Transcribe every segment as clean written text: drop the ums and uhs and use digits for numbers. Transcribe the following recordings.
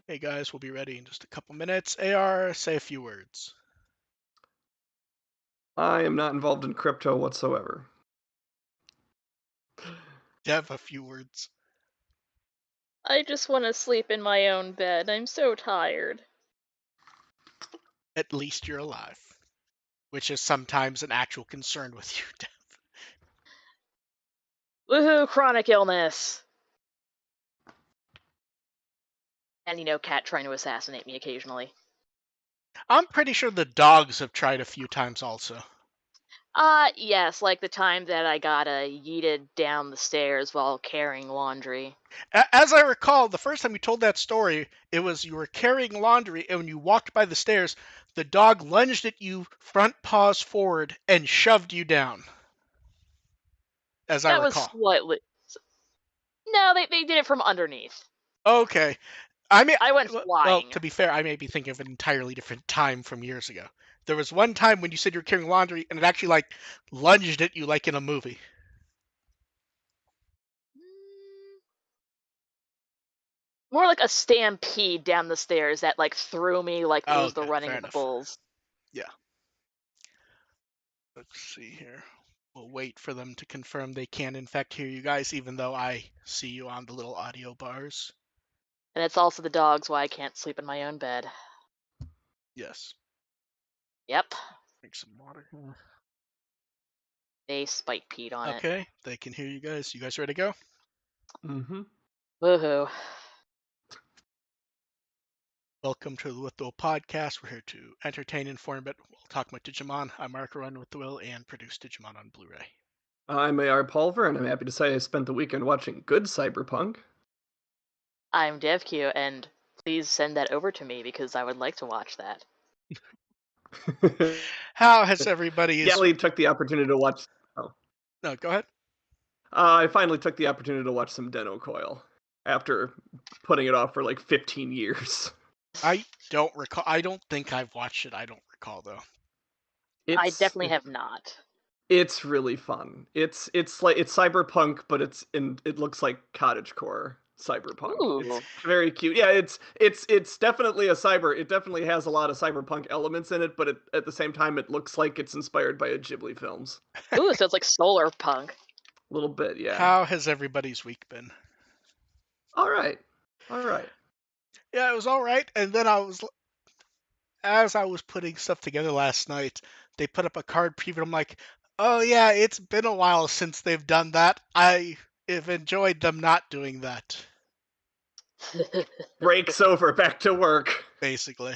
Hey guys, we'll be ready in just a couple minutes. AR, say a few words. I am not involved in crypto whatsoever. Dev, a few words. I just want to sleep in my own bed. I'm so tired. At least you're alive, which is sometimes an actual concern with you, Dev. Woohoo, chronic illness. And, Cat trying to assassinate me occasionally. I'm pretty sure the dogs have tried a few times also. Yes, like the time that I got yeeted down the stairs while carrying laundry. As I recall, the first time you told that story, it was you were carrying laundry, and when you walked by the stairs, the dog lunged at you, front paws forward, and shoved you down. As I That was recall. slightly... No, they did it from underneath. Okay. I went Well, flying. to be fair, I may be thinking of an entirely different time from years ago. There was one time when you said you were carrying laundry, and it actually lunged at you like in a movie. More like a stampede down the stairs that threw me like it was the Okay, running fair of the enough. bulls. Yeah. Let's see here. We'll wait for them to confirm they can in fact hear you guys, even though I see you on the little audio bars. And it's also the dogs why I can't sleep in my own bed. Yes. Yep. Drink some water. They spite peed on it. Okay, they can hear you guys. You guys ready to go? Mm-hmm. Woohoo. Welcome to the With the Will podcast. We're here to entertain, inform, but we'll talk about Digimon. I'm Mark, Run with the Will, and produce Digimon on Blu-ray. I'm AR Pulver, and I'm happy to say I spent the weekend watching good cyberpunk. I'm DevQ, and please send that over to me because I would like to watch that. How has everybody's... Finally took the opportunity to watch... Oh. No, go ahead. I finally took the opportunity to watch some Den Coil after putting it off for 15 years. I don't recall. I don't think I've watched it. I don't recall, though. I definitely have not. It's really fun. It's cyberpunk, but it looks like cottagecore cyberpunk. Ooh. It's very cute. Yeah, it's definitely a cyber. It definitely has a lot of cyberpunk elements in it, but at the same time, it looks like it's inspired by a Ghibli films. Ooh, so it's like solar punk. A little bit, yeah. How has everybody's week been? All right. Yeah, it was all right. And then as I was putting stuff together last night, they put up a card preview. I'm like, oh yeah, it's been a while since they've done that. I have enjoyed them not doing that. Break's over. Back to work. Basically.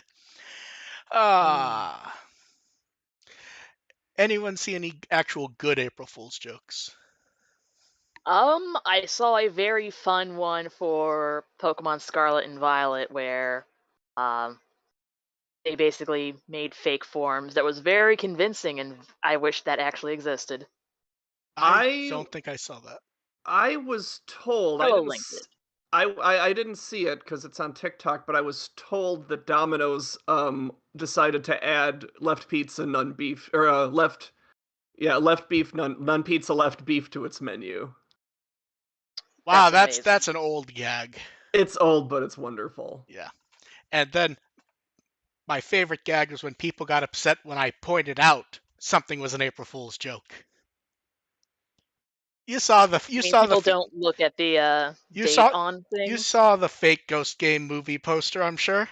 Anyone see any actual good April Fool's jokes? I saw a very fun one for Pokemon Scarlet and Violet where they basically made fake forms that was very convincing, and I wish that actually existed. I don't think I saw that. I was told I will link it. I didn't see it because it's on TikTok, but I was told that Domino's decided to add left pizza, none beef, or left Yeah, left beef, none pizza left beef to its menu. Wow, That's that's amazing. that's an old gag. It's old, but it's wonderful. Yeah. And then my favorite gag was when people got upset when I pointed out something was an April Fool's joke. You saw the I you mean, saw the people don't look at the you date saw on you things. saw the fake Ghost Game movie poster, I'm sure.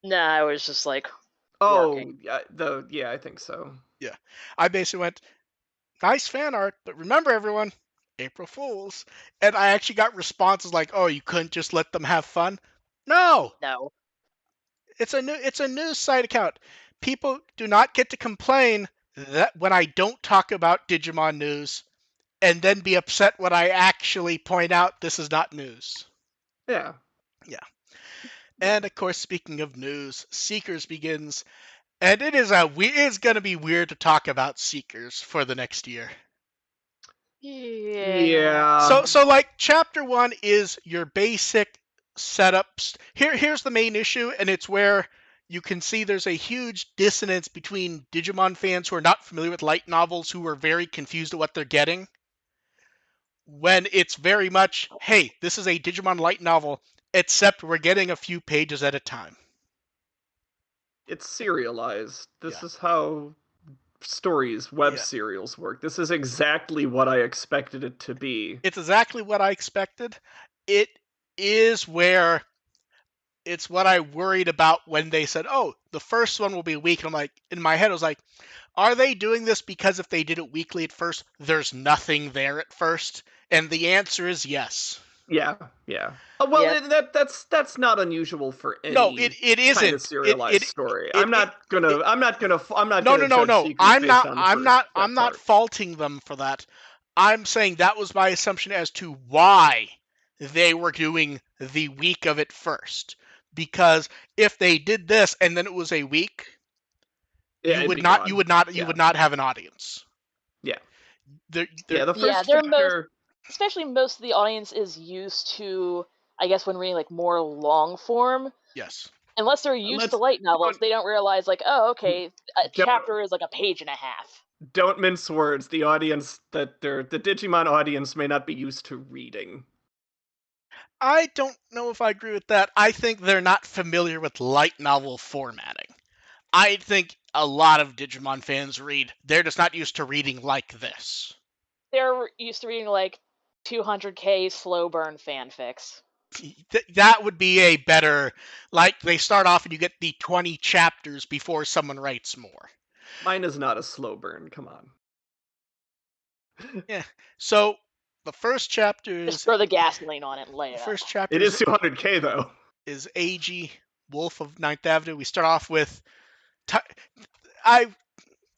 No, I was just like Oh, working. yeah, I think so. Yeah. I basically went, nice fan art, but remember everyone, April Fools. And I actually got responses like, "Oh, you couldn't just let them have fun?" No. No. It's a news site account. People do not get to complain that when I don't talk about Digimon news and then be upset when I actually point out this is not news. Yeah. Yeah. And of course, speaking of news, Seekers begins, and it's going to be weird to talk about Seekers for the next year. Yeah. Yeah. So like chapter 1 is your basic setups. Here's the main issue, and it's where you can see there's a huge dissonance between Digimon fans who are not familiar with light novels who are very confused at what they're getting, when it's very much, hey, this is a Digimon light novel, except we're getting a few pages at a time. It's serialized. Yeah. This is how stories, web Yeah. serials work. This is exactly what I expected it to be. It's exactly what I expected. It is where it's what I worried about when they said, "Oh, the first one will be weak." And I'm like, in my head, I was like, "Are they doing this because if they did it weekly at first, there's nothing there at first?" And the answer is yes. Yeah, yeah. Well, Yeah. that's not unusual for No, any it kind of isn't. serialized story. It I'm not No, gonna no, no, judge no. Seekers based on the first I'm that not part. faulting them for that. I'm saying that was my assumption as to why they were doing the week of it first. Because if they did this and then it was a week, Yeah, it'd be gone. you Yeah, would not have an audience. yeah, There yeah. The Yeah, first they're most, chapter. especially most of the audience is used to, I guess, when reading like more long form. yes. Unless they're used to Let's light novels, don't they don't realize like, oh, okay, a don't chapter is like a page and a half. don't mince words. The audience the Digimon audience may not be used to reading. I don't know if I agree with that. I think they're not familiar with light novel formatting. I think a lot of Digimon fans read. They're just not used to reading like this. They're used to reading like 200k slow burn fanfics. That would be a better, like they start off and you get the 20 chapters before someone writes more. Mine is not a slow burn. Come on. Yeah. So the first chapter Just is throw the gasoline on it and lay the it out. first chapter It is 200k though. is AG Wolf of Ninth Avenue. We start off with I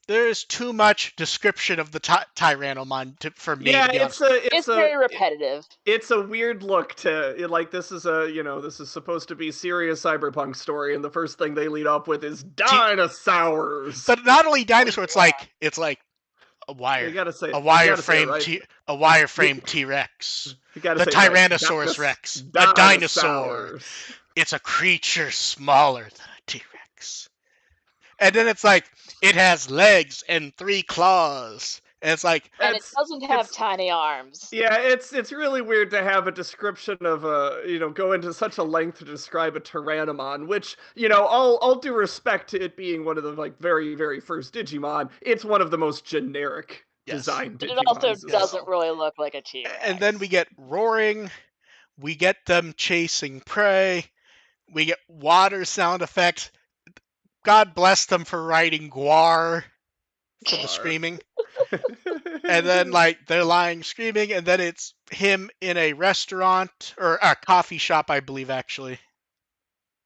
there is too much description of the Tyrannomon for me, Yeah, to be honest. It's very repetitive. it's a weird look to like this is a this is supposed to be serious cyberpunk story and the first thing they lead off with is dinosaurs. But not only Oh dinosaur, yeah. it's like a wire, You gotta say it right. A wireframe T-Rex, You gotta the say it right. Tyrannosaurus Rex, a dinosaur. Dinosaurs. It's a creature smaller than a T-Rex. And then it's like it has legs and 3 claws. And it's like And it It's doesn't have it's tiny arms. yeah, it's really weird to have a description of a go into such a length to describe a Tyrannomon, which all due respect to it being one of the like very first Digimon, it's one of the most generic yes, designed But it also Digimons as yes. doesn't well. really look like a And then we T-Rex. get roaring, we get them chasing prey, we get water sound effects. God bless them for writing Guar for the Guar. screaming. And then like they're lying screaming, and then it's him in a restaurant or a coffee shop, I believe. Actually,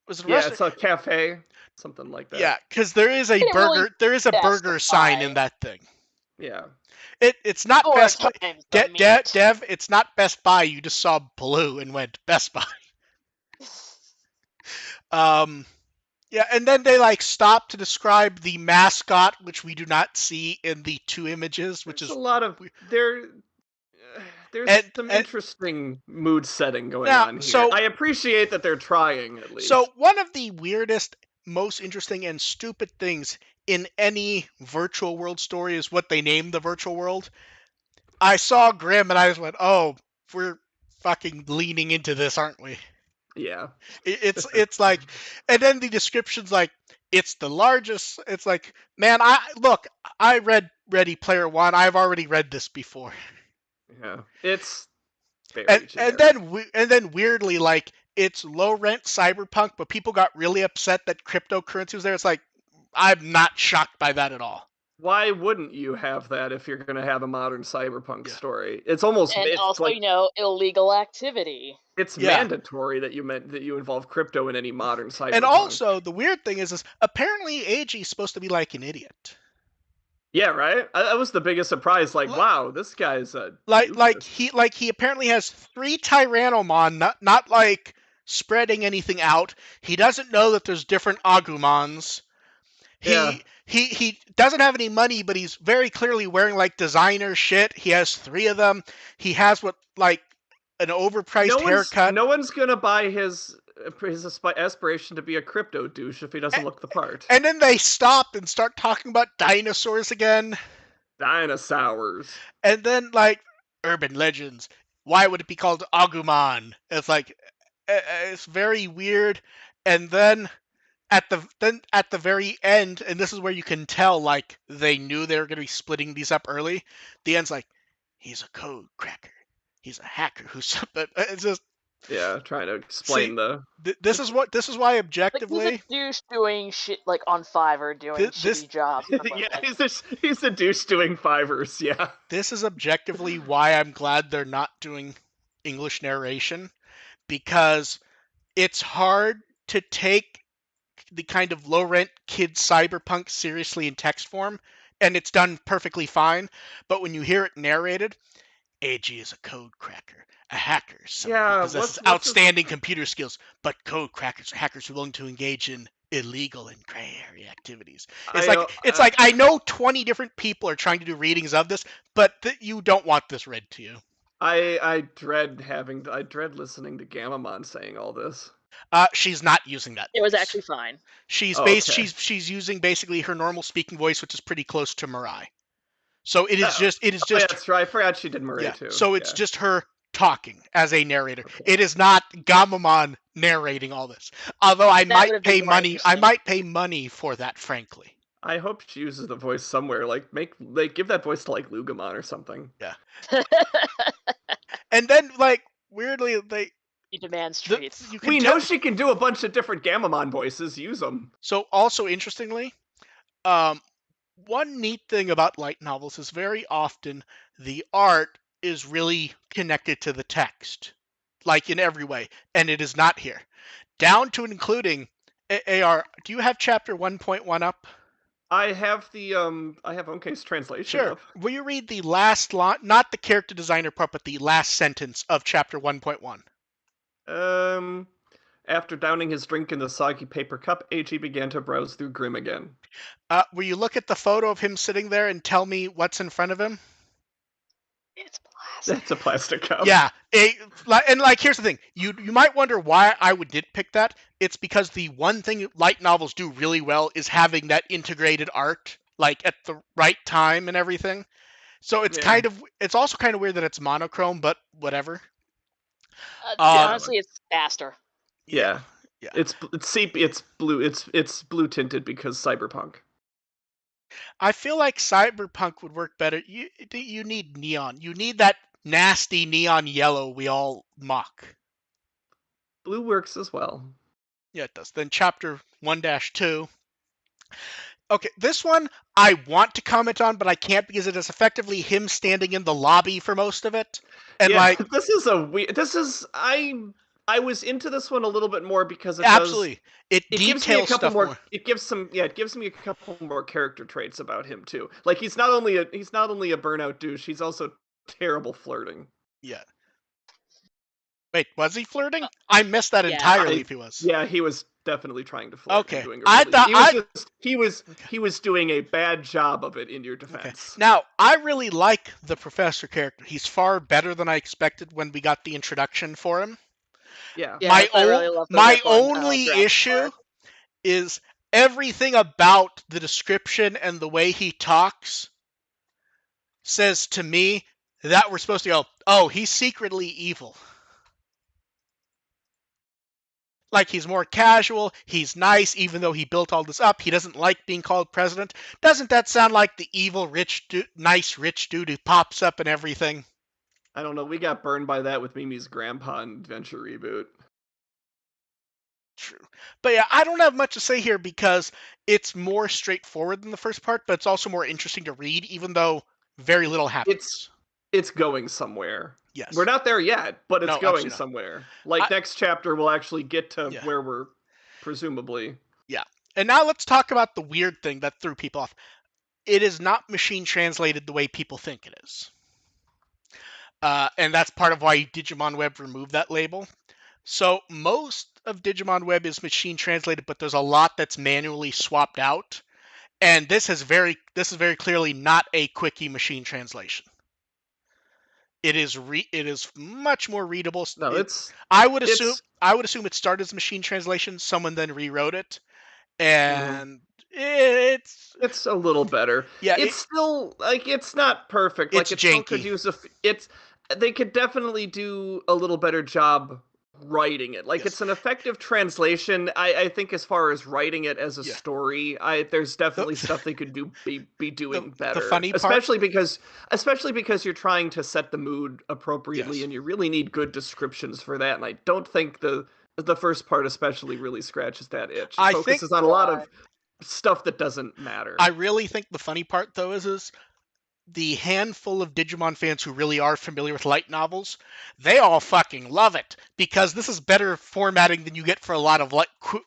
was it a Yeah, restaurant? it's a cafe, something like that. Yeah, because there is a They didn't really burger sign specify. in that thing. Yeah. It's not Four Best Buy. times the meat. Dev, it's not Best Buy. You just saw blue and went Best Buy. Um, yeah, and then they like stop to describe the mascot, which we do not see in the 2 images, which There's a is lot of weird. there's some And interesting mood setting going now, on here. I appreciate that they're trying at so least. one of the weirdest most interesting and stupid things in any virtual world story is what they name the virtual world. I saw Grimm and I just went, "Oh, we're fucking leaning into this, aren't we?" Yeah. It's like, and then the description's like, it's the largest. It's like, man, I read Ready Player One. I've already read this before. Yeah. It's and very and generic. then weirdly, like, it's low rent cyberpunk, but people got really upset that cryptocurrency was there. It's like, I'm not shocked by that at all. Why wouldn't you have that if you're going to have a modern cyberpunk Yeah, story? It's And also, like illegal activity. it's yeah. mandatory that you involve crypto in any modern And cyberpunk. also, the weird thing is apparently AG is supposed to be like an idiot. Yeah, right? That was the biggest surprise. Like, wow, this guy's a doofus. He apparently has 3 Tyrannomon, not like spreading anything out. He doesn't know that there's different Agumons. Yeah. He doesn't have any money, but he's very clearly wearing like designer shit. He has 3 of them. He has what, like, an overpriced haircut. No one's gonna buy his aspiration to be a crypto douche if he doesn't look the part. And then they stop and start talking about dinosaurs again. Dinosaurs. And then, like, urban legends. Why would it be called Agumon? It's like, it's very weird. And then at the very end, and this is where you can tell, like, they knew they were going to be splitting these up early. The end's like, he's a code cracker. He's a hacker who's. But it's just, Yeah, trying to see, explain the this is why Like, he's a objectively, douche doing shit, like, on Fiverr, doing this shitty jobs. yeah, he's a douche doing fivers, yeah. this is objectively why I'm glad they're not doing English narration, because it's hard to take the kind of low rent kid cyberpunk seriously in text form, and it's done perfectly fine. But when you hear it narrated, AG is a code cracker. A hacker is someone who Yeah, possesses what's his outstanding computer skills, but code crackers are hackers who are willing to engage in illegal and gray area activities. I It's like I know 20 different people are trying to do readings of this, but you don't want this read to you. I dread listening to Gamamon saying all this. She's not using that It was voice. actually fine. Oh, okay. She's using basically her normal speaking voice, which is pretty close to Mirai. So it is Oh, just that's right. I forgot she did Murray yeah. too. So it's Yeah. just her talking as a narrator. Okay. It is not Gamamon narrating all this. Although That would have been more interesting. I might pay money for that, frankly. I hope she uses the voice somewhere. Like give that voice to like Lugamon or something. Yeah. And then, like, weirdly, He demands treats. you can We tell. know she can do a bunch of different Gamamon voices. Use them. So also interestingly, one neat thing about light novels is very often the art is really connected to the text, like in every way, and it is not here. Down to and including AR. Do you have chapter 1.1 up? I have Onkei's translation Sure. up. Will you read the last line, not the character designer part, but the last sentence of chapter 1.1? After downing his drink in the soggy paper cup, AG began to browse through Grimm again. Will you look at the photo of him sitting there and tell me what's in front of him? It's plastic. That's a plastic cup. Yeah. And, like, here's the thing. You might wonder why I would nitpick that. It's because the one thing light novels do really well is having that integrated art, like, at the right time and everything. So it's Yeah. it's also kind of weird that it's monochrome, but whatever. Honestly, it's faster. Yeah. Yeah. It's blue tinted because cyberpunk. I feel like cyberpunk would work better. You need neon. You need that nasty neon yellow we all mock. Blue works as well. Yeah, it does. Then chapter 1-2. Okay, this one I want to comment on, but I can't because it is effectively him standing in the lobby for most of it. And yeah, like, this is a weird. I was into this one a little bit more because it absolutely, does. it Gives me a details couple stuff more. It gives me a couple more character traits about him too. Like he's not only a burnout douche. He's also terrible flirting. Yeah. Wait, was he flirting? I missed that yeah. entirely. If he was. Yeah, he was definitely trying to flirt. Okay. And doing a really, he was doing a bad job of it in your defense. Okay. Now, I really like the professor character. He's far better than I expected when we got the introduction for him. Yeah. Yeah, I really love the my riff on, only Jurassic issue Park. is everything about the description and the way he talks says to me that we're supposed to go, oh, he's secretly evil. Like, he's more casual, he's nice, even though he built all this up, he doesn't like being called president. Doesn't that sound like the evil, nice rich dude who pops up and everything? I don't know. We got burned by that with Mimi's grandpa in Adventure Reboot. True. But yeah, I don't have much to say here because it's more straightforward than the first part, but it's also more interesting to read, even though very little happens. It's going somewhere. Yes. We're not there yet, but it's No, going absolutely not. somewhere. Like, next chapter, we'll actually get to Yeah. where we're presumably. Yeah. And now let's talk about the weird thing that threw people off. It is not machine translated the way people think it is. And that's part of why Digimon Web removed that label. So most of Digimon Web is machine translated, but there's a lot that's manually swapped out. And this is very clearly not a quickie machine translation. It is much more readable. No, I would assume it started as machine translation, someone then rewrote it, and it's a little better. Yeah, it's still like it's not perfect. It's like it still could janky. use they could definitely do a little better job writing it. Like, Yes. it's an effective translation. I think as far as writing it as a story, there's definitely stuff they could be doing better. The funny part, especially because you're trying to set the mood appropriately, Yes. and you really need good descriptions for that. And I don't think the first part especially really scratches that itch. It focuses on a lot of stuff that doesn't matter. I really think the funny part, though, is the handful of Digimon fans who really are familiar with light novels, they all fucking love it, because this is better formatting than you get for a lot of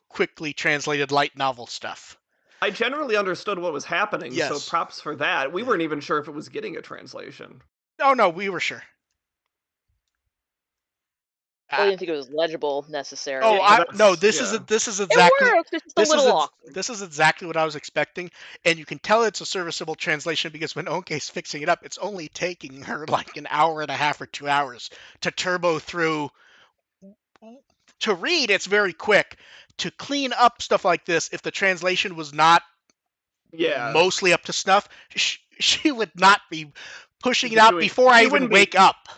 quickly translated light novel stuff. I generally understood what was happening, Yes. so props for that. We weren't even sure if it was getting a translation. Oh, no, we were sure. I didn't think it was legible necessarily. This is exactly it works. It's just a little awkward. This is exactly what I was expecting, and you can tell it's a serviceable translation because when Onke's fixing it up, it's only taking her like an hour and a half or 2 hours to turbo through. To read, it's very quick. To clean up stuff like this, if the translation was not mostly up to snuff, she would not be pushing it out before I even wake up.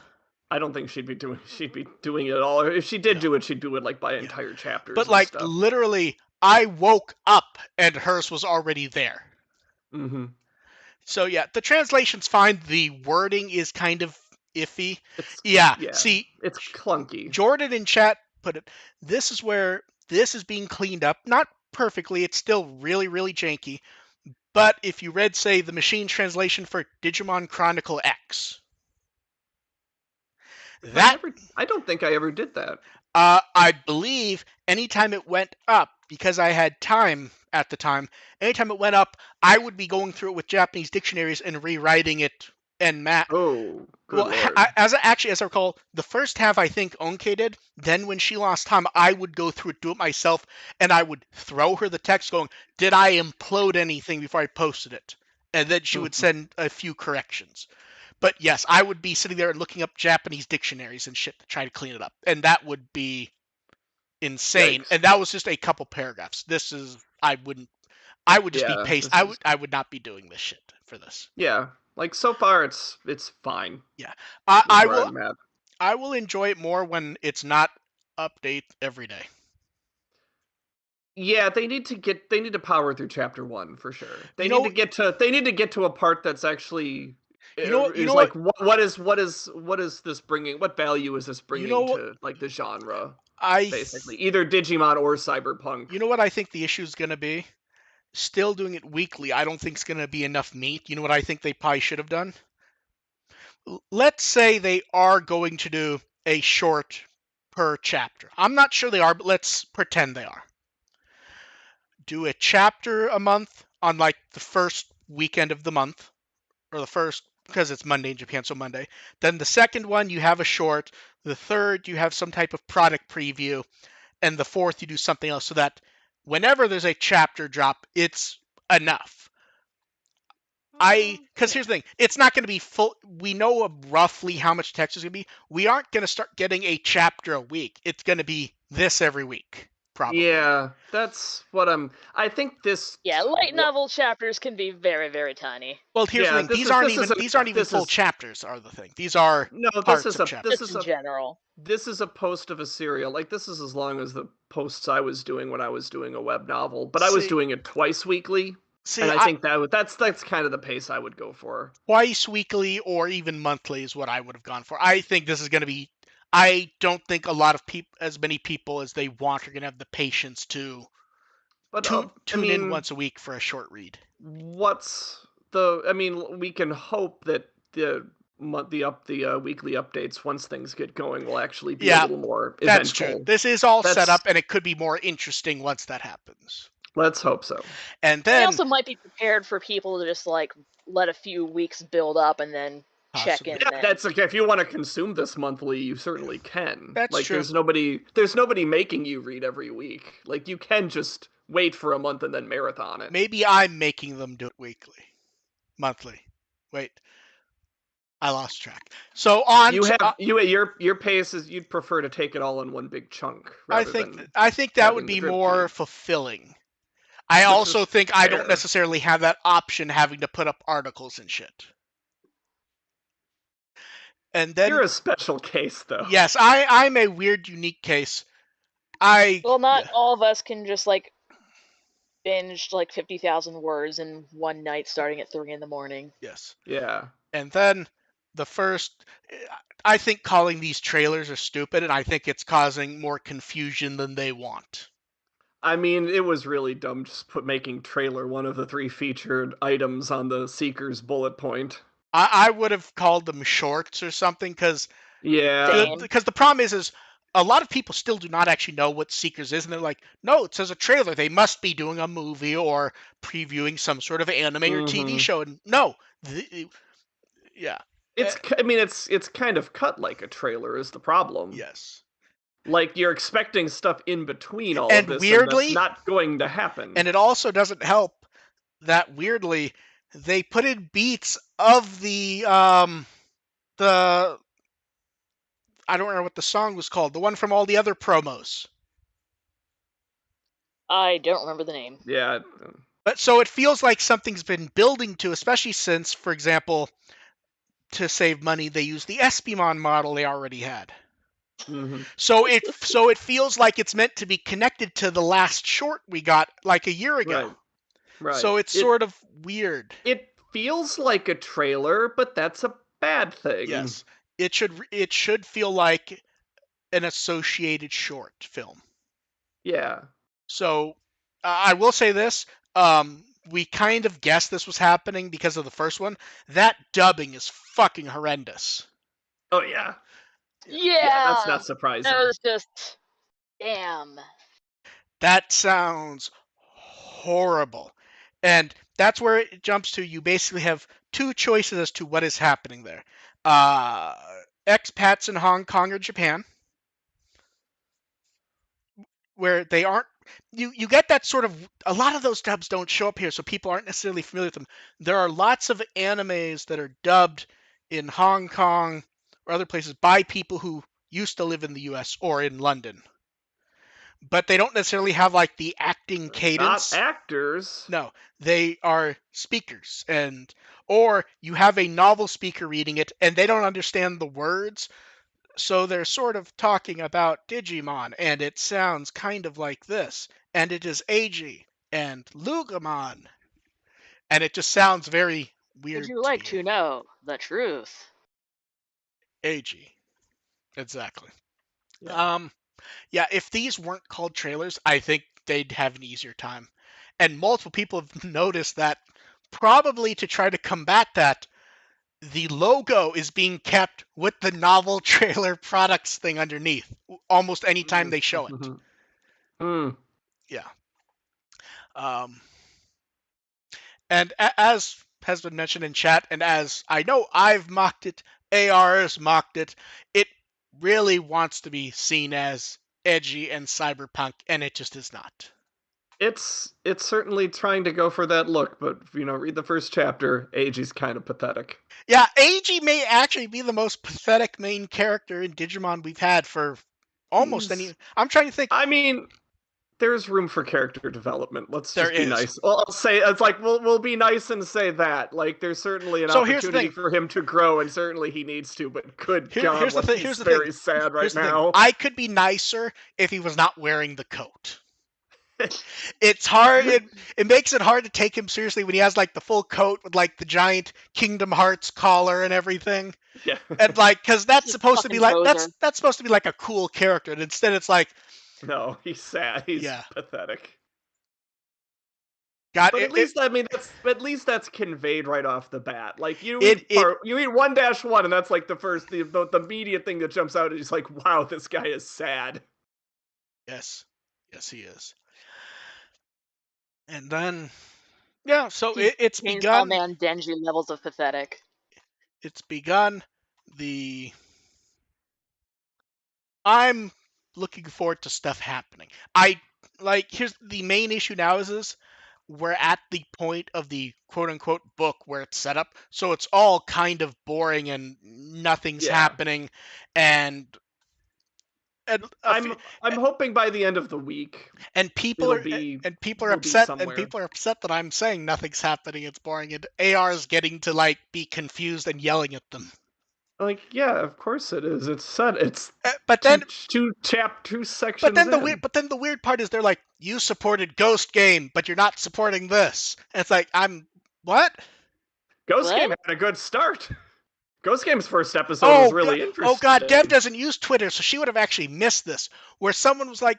I don't think she'd be doing it at all. If she did do it, she'd do it like by entire chapters. But like stuff. literally, I woke up and hers was already there. Mm-hmm. So yeah, the translation's fine. The wording is kind of iffy. See, it's clunky. Jordan in chat put it. This is where this is being cleaned up. Not perfectly. It's still really, really janky. But if you read, say, the machine translation for Digimon Chronicle X, I don't think I ever did that. I believe anytime it went up, because I had time at the time, anytime it went up, I would be going through it with Japanese dictionaries and rewriting it en masse. Oh, good Lord. As I recall, the first half I think Onke did. Then when she lost time, I would go through it, do it myself, and I would throw her the text going, did I implode anything before I posted it? And then she would send a few corrections. But yes, I would be sitting there and looking up Japanese dictionaries and shit to try to clean it up. And that would be insane. Yikes. And that was just a couple paragraphs. I would just be paced. I would not be doing this shit for this. Yeah. Like, so far it's fine. Yeah. I will enjoy it more when it's not update every day. Yeah, they need to power through chapter 1 for sure. They need to get to a part that's actually what is this bringing? What value is this bringing to like the genre? Basically, either Digimon or Cyberpunk. You know what I think the issue is going to be? Still doing it weekly, I don't think it's going to be enough meat. You know what I think they probably should have done? Let's say they are going to do a short per chapter. I'm not sure they are, but let's pretend they are. Do a chapter a month on like the first weekend of the month, or the first, because it's Monday in Japan, so Monday. Then the second one, you have a short. The third, you have some type of product preview. And the fourth, you do something else, so that whenever there's a chapter drop, it's enough. Because here's the thing, it's not going to be full. We know roughly how much text is going to be. We aren't going to start getting a chapter a week. It's going to be this every week, probably. Yeah, that's what I think this. Yeah, light novel chapters can be very, very tiny. Well, here's the Yeah, thing. These aren't even full chapters, are the thing. These are no. This parts is of a this chapters. Just is in a general. this is a post of a serial. Like this is as long as the posts I was doing when I was doing a web novel, but I was See, doing it twice weekly, and see, I think that's kind of the pace I would go for. twice weekly or even monthly is what I would have gone for. I think this is going to be. I don't think a lot of people, as many people as they want, are going to have the patience to But I tune in mean, once a week for a short read. what's the? I mean, we can hope that the weekly updates once things get going will actually be a Yeah, little more that's true. eventful. This is all set That's up, and it could be more interesting once that happens. let's hope so. And They then also might be prepared for people to just like let a few weeks build up and then check possibly, in Yeah, then. that's okay. If you want to consume this monthly, you certainly can. that's Like, true. there's nobody making you read every week. Like, you can just wait for a month and then marathon it. Maybe I'm making them do it weekly, monthly. Wait, I lost track. So on You to, have your pace is you'd prefer to take it all in one big chunk rather than I think that would having the be drip more feed, fulfilling. I which also is think I don't fair. necessarily have that option having to put up articles and shit. And then You're a special case, though. yes, I'm a weird unique case. I Well, not yeah, all of us can just like binge like 50,000 words in one night starting at 3 in the morning. yes. Yeah. And then the first I think calling these trailers are stupid and I think it's causing more confusion than they want. I mean, it was really dumb just making trailer one of the three featured items on the Seekers bullet point. I would have called them shorts or something because Yeah. Same. the problem is a lot of people still do not actually know what Seekers is, and they're like, no, it says a trailer. They must be doing a movie or previewing some sort of anime or TV Mm-hmm. show. And no, yeah, It's I mean it's kind of cut like a trailer is the problem. yes. Like you're expecting stuff in between all of And this and that's weirdly, not going to happen. and it also doesn't help that weirdly they put in beats of the I don't remember what the song was called, the one from all the other promos. I don't remember the name. Yeah. But so it feels like something's been building to, especially since, for example, to save money, they use the Espimon model they already had. Mm-hmm. So it feels like it's meant to be connected to the last short we got like a year ago. Right. Right. So it's sort of weird. It feels like a trailer, but that's a bad thing. Yes. It should feel like an associated short film. Yeah. So I will say this. We kind of guessed this was happening because of the first one. That dubbing is fucking horrendous. Oh yeah. Yeah, that's Yeah, not surprising. that was just damn. That sounds horrible. And that's where it jumps to. You basically have two choices as to what is happening there. Uh, Expats in Hong Kong or Japan, where they aren't. You get that sort of. A lot of those dubs don't show up here, so people aren't necessarily familiar with them. There are lots of animes that are dubbed in Hong Kong or other places by people who used to live in the US or in London. But they don't necessarily have like the acting Not cadence. actors. No, they are speakers, or you have a novel speaker reading it, and they don't understand the words, so they're sort of talking about Digimon, and it sounds kind of like this, and it is Ag and Lugamon, and it just sounds very Would weird you to like me. to know the truth? Ag, exactly. Yeah. Yeah, if these weren't called trailers, I think they'd have an easier time. And multiple people have noticed that probably to try to combat that, the logo is being kept with the novel trailer products thing underneath almost any time they show it. Mm. Yeah. Um, and as has been mentioned in chat, and as I know I've mocked it, AR has mocked it, it really wants to be seen as edgy and cyberpunk, and it just is not. It's certainly trying to go for that look, but read the first chapter. Eiji's kind of pathetic. Yeah, Eiji may actually be the most pathetic main character in Digimon we've had for almost He's. any. I'm trying to think. I mean, there's room for character development. Let's There just be is. nice. Well, I'll say it's like we'll be nice and say that. Like there's certainly an So here's the opportunity thing. for him to grow, and certainly he needs to. But good God, Here's the what thing. he's very sad right Here's the thing. now. I could be nicer if he was not wearing the coat. It's hard. It makes it hard to take him seriously when he has like the full coat with like the giant Kingdom Hearts collar and everything. Yeah. And like, because that's He's a supposed to be fucking like poser. that's supposed to be like a cool character, and instead it's like, No, he's sad. He's yeah, pathetic. God, But at least that's conveyed right off the bat. Like you it read 1-1, and that's like the immediate thing that jumps out. And he's like, wow, this guy is sad. yes, he is. And then yeah, so He's it's Chainsaw begun. Man Denji levels of pathetic. It's begun. I'm looking forward to stuff happening. Here's the main issue now is we're at the point of the quote unquote book where it's set up, so it's all kind of boring and nothing's happening, and I'm hoping by the end of the week, people are upset, and people are upset that I'm saying nothing's happening, it's boring, and AR is getting to like be confused and yelling at them. Like, yeah, of course it is. It's set. It's but then two sections. But then the weird part is they're like, you supported Ghost Game, but you're not supporting this. And it's like, I'm what? Ghost Game had a good start. Ghost Game's first episode was really interesting. Oh God, Dev doesn't use Twitter, so she would have actually missed this, where someone was like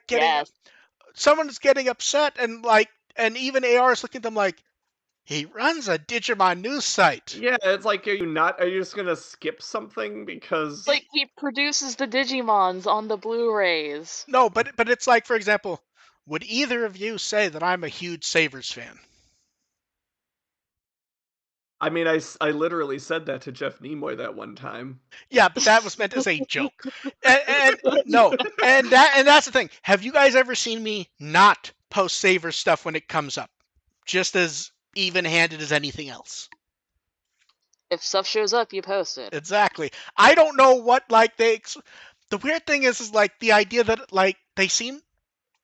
someone's getting upset, and like, and even AR is looking at them like, he runs a Digimon news site. Yeah, it's like, are you just gonna skip something because like he produces the Digimons on the Blu-rays? No, but it's like, for example, would either of you say that I'm a huge Savers fan? I mean, I literally said that to Jeff Nimoy that one time. Yeah, but that was meant as a joke. And no, and that's the thing. Have you guys ever seen me not post Savers stuff when it comes up? Just as even-handed as anything else. If stuff shows up, you post it. Exactly. I don't know what like the weird thing is like the idea that like they seem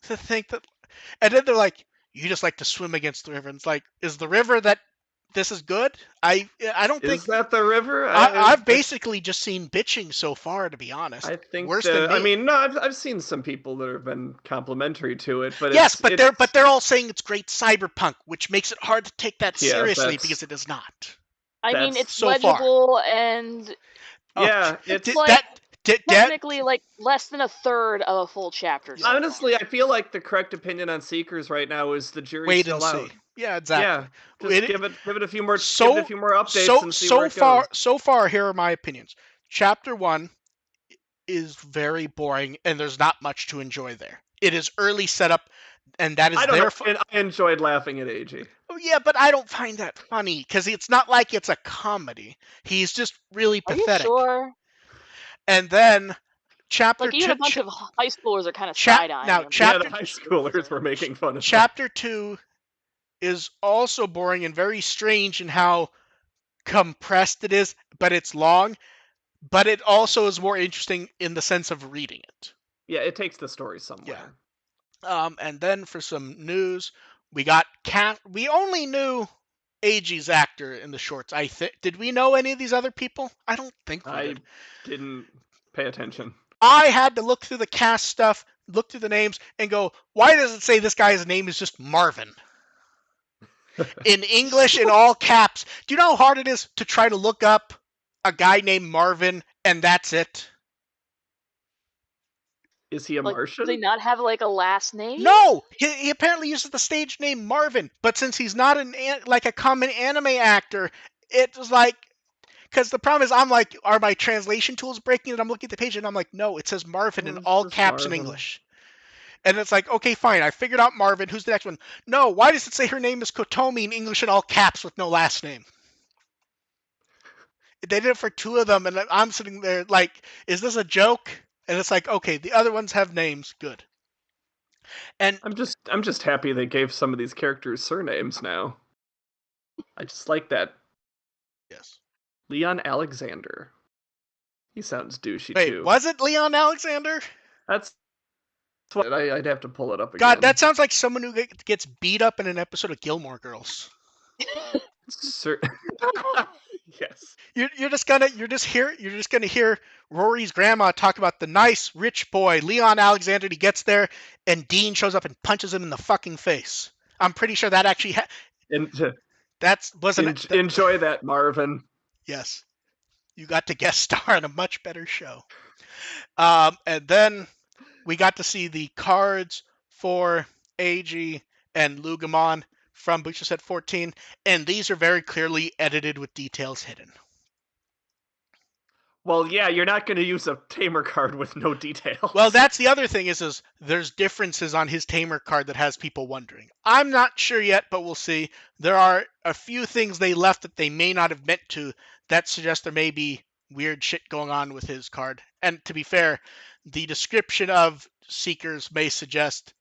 to think that, and then they're like, you just like to swim against the river. And it's like, is the river that this is good? I don't think. Is that the river? I've basically just seen bitching so far, to be honest. I think worse than me. I mean, no, I've seen some people that have been complimentary to it, but yes, but they're all saying it's great cyberpunk, which makes it hard to take that seriously because it is not. I mean, it's so legible far. And it's like technically like less than a third of a full chapter. So honestly, I feel like the correct opinion on Seekers right now is the jury's still out. Yeah, exactly. Yeah, just give it a few more updates and see where it goes. So far, here are my opinions. Chapter 1 is very boring, and there's not much to enjoy there. It is early setup, and that is I enjoyed laughing at AG. Oh yeah, but I don't find that funny because it's not like it's a comedy. He's just really pathetic. Are you sure? And then chapter like even a bunch of high schoolers are kind of side-eyeing. Now, the high schoolers were making fun of Chapter 2 is also boring and very strange in how compressed it is, but it's long. But it also is more interesting in the sense of reading it. Yeah, it takes the story somewhere. Yeah. And then for some news, we got we only knew AG's actor in the shorts. Did we know any of these other people? I don't think we did. I didn't pay attention. I had to look through the cast stuff, look through the names, and go, why does it say this guy's name is just Marvin? In English, in all caps. Do you know how hard it is to try to look up a guy named Marvin, and that's it? Is he a Martian? Does he not have like a last name? No! He apparently uses the stage name Marvin, but since he's not like a common anime actor, it was like, because the problem is I'm like, are my translation tools breaking? And I'm looking at the page and I'm like, no, it says Marvin in all caps in English. And it's like, okay, fine, I figured out Marvin. Who's the next one? No, why does it say her name is Kotomi in English in all caps with no last name? They did it for 2 of them, and I'm sitting there like, is this a joke? And it's like, okay, the other ones have names, good. And I'm just happy they gave some of these characters surnames now. I just like that. Yes. Leon Alexander. He sounds douchey too. too. Was it Leon Alexander? That's I'd have to pull it up God, again. that sounds like someone who gets beat up in an episode of Gilmore Girls. Yes. You're just gonna hear Rory's grandma talk about the nice rich boy Leon Alexander. He gets there, and Dean shows up and punches him in the fucking face. I'm pretty sure that actually Enjoy that, Marvin. Yes, you got to guest star on a much better show. And then we got to see the cards for AG and Lugamon from Booster Set 14, and these are very clearly edited with details hidden. Well, yeah, you're not going to use a tamer card with no details. Well, that's the other thing is there's differences on his tamer card that has people wondering. I'm not sure yet, but we'll see. There are a few things they left that they may not have meant to that suggest there may be weird shit going on with his card. And to be fair, the description of Seekers may suggest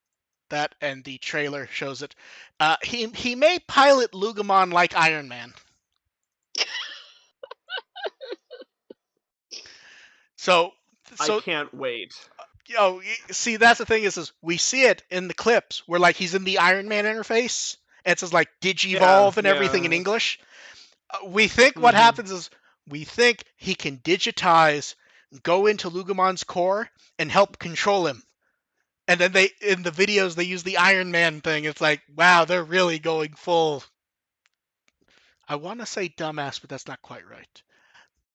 that, and the trailer shows it. He may pilot Lugamon like Iron Man. So I can't wait. See, that's the thing is we see it in the clips where like he's in the Iron Man interface, and it says like Digivolve and everything in English. We think what happens is we think he can digitize, go into Lugamon's core, and help control him. And then in the videos they use the Iron Man thing. It's like, wow, they're really going full. I want to say dumbass, but that's not quite right.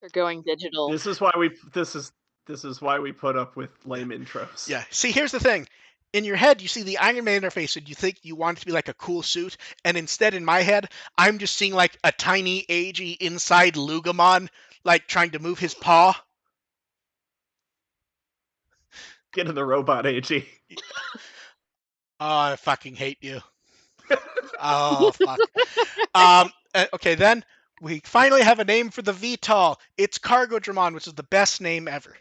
They're going digital. This is why we put up with lame intros. Yeah. See, here's the thing. In your head, you see the Iron Man interface, and you think you want it to be like a cool suit, and instead, in my head, I'm just seeing like a tiny AG inside Lugamon, like trying to move his paw. Get in the robot, AG. Oh, I fucking hate you. Oh, fuck. Okay, then we finally have a name for the VTOL. It's Cargo Dramon, which is the best name ever.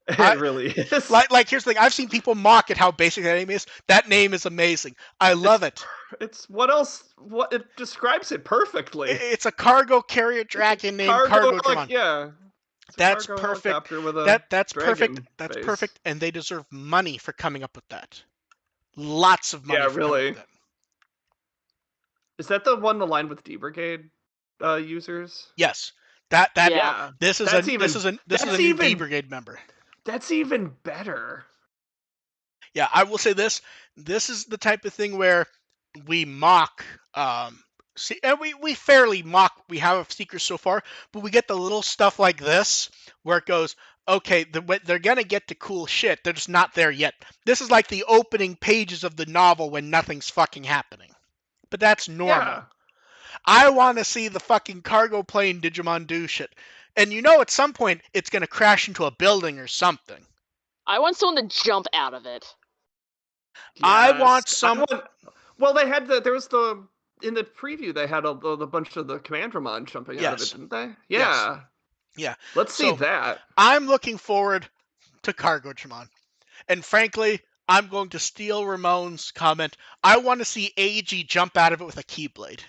It really is. Like, here's the thing. I've seen people mock at how basic that name is. That name is amazing. I love it. It's what else? What it describes it perfectly. It's a cargo carrier dragon named Cargo Dramon. Yeah. That's perfect. That's perfect. That's face. perfect. And they deserve money for coming up with that. Lots of money. Yeah, for coming really. up with that. Is that the one aligned with D Brigade users? Yes. Yeah. This is a new D Brigade member. That's even better. Yeah, I will say this. This is the type of thing where we mock. See, and we fairly mock. We have Seekers so far, but we get the little stuff like this where it goes, okay, they're gonna get to cool shit. They're just not there yet. This is like the opening pages of the novel when nothing's fucking happening. But that's normal. Yeah. I want to see the fucking cargo plane Digimon do shit. And at some point, it's going to crash into a building or something. I want someone to jump out of it. Yes. I want some... Well, they had in the preview, they had a bunch of the Commandramon jumping out of it, didn't they? Yeah. Yeah. Let's see that. I'm looking forward to Cargo Dramon. And frankly, I'm going to steal Ramon's comment. I want to see AG jump out of it with a Keyblade.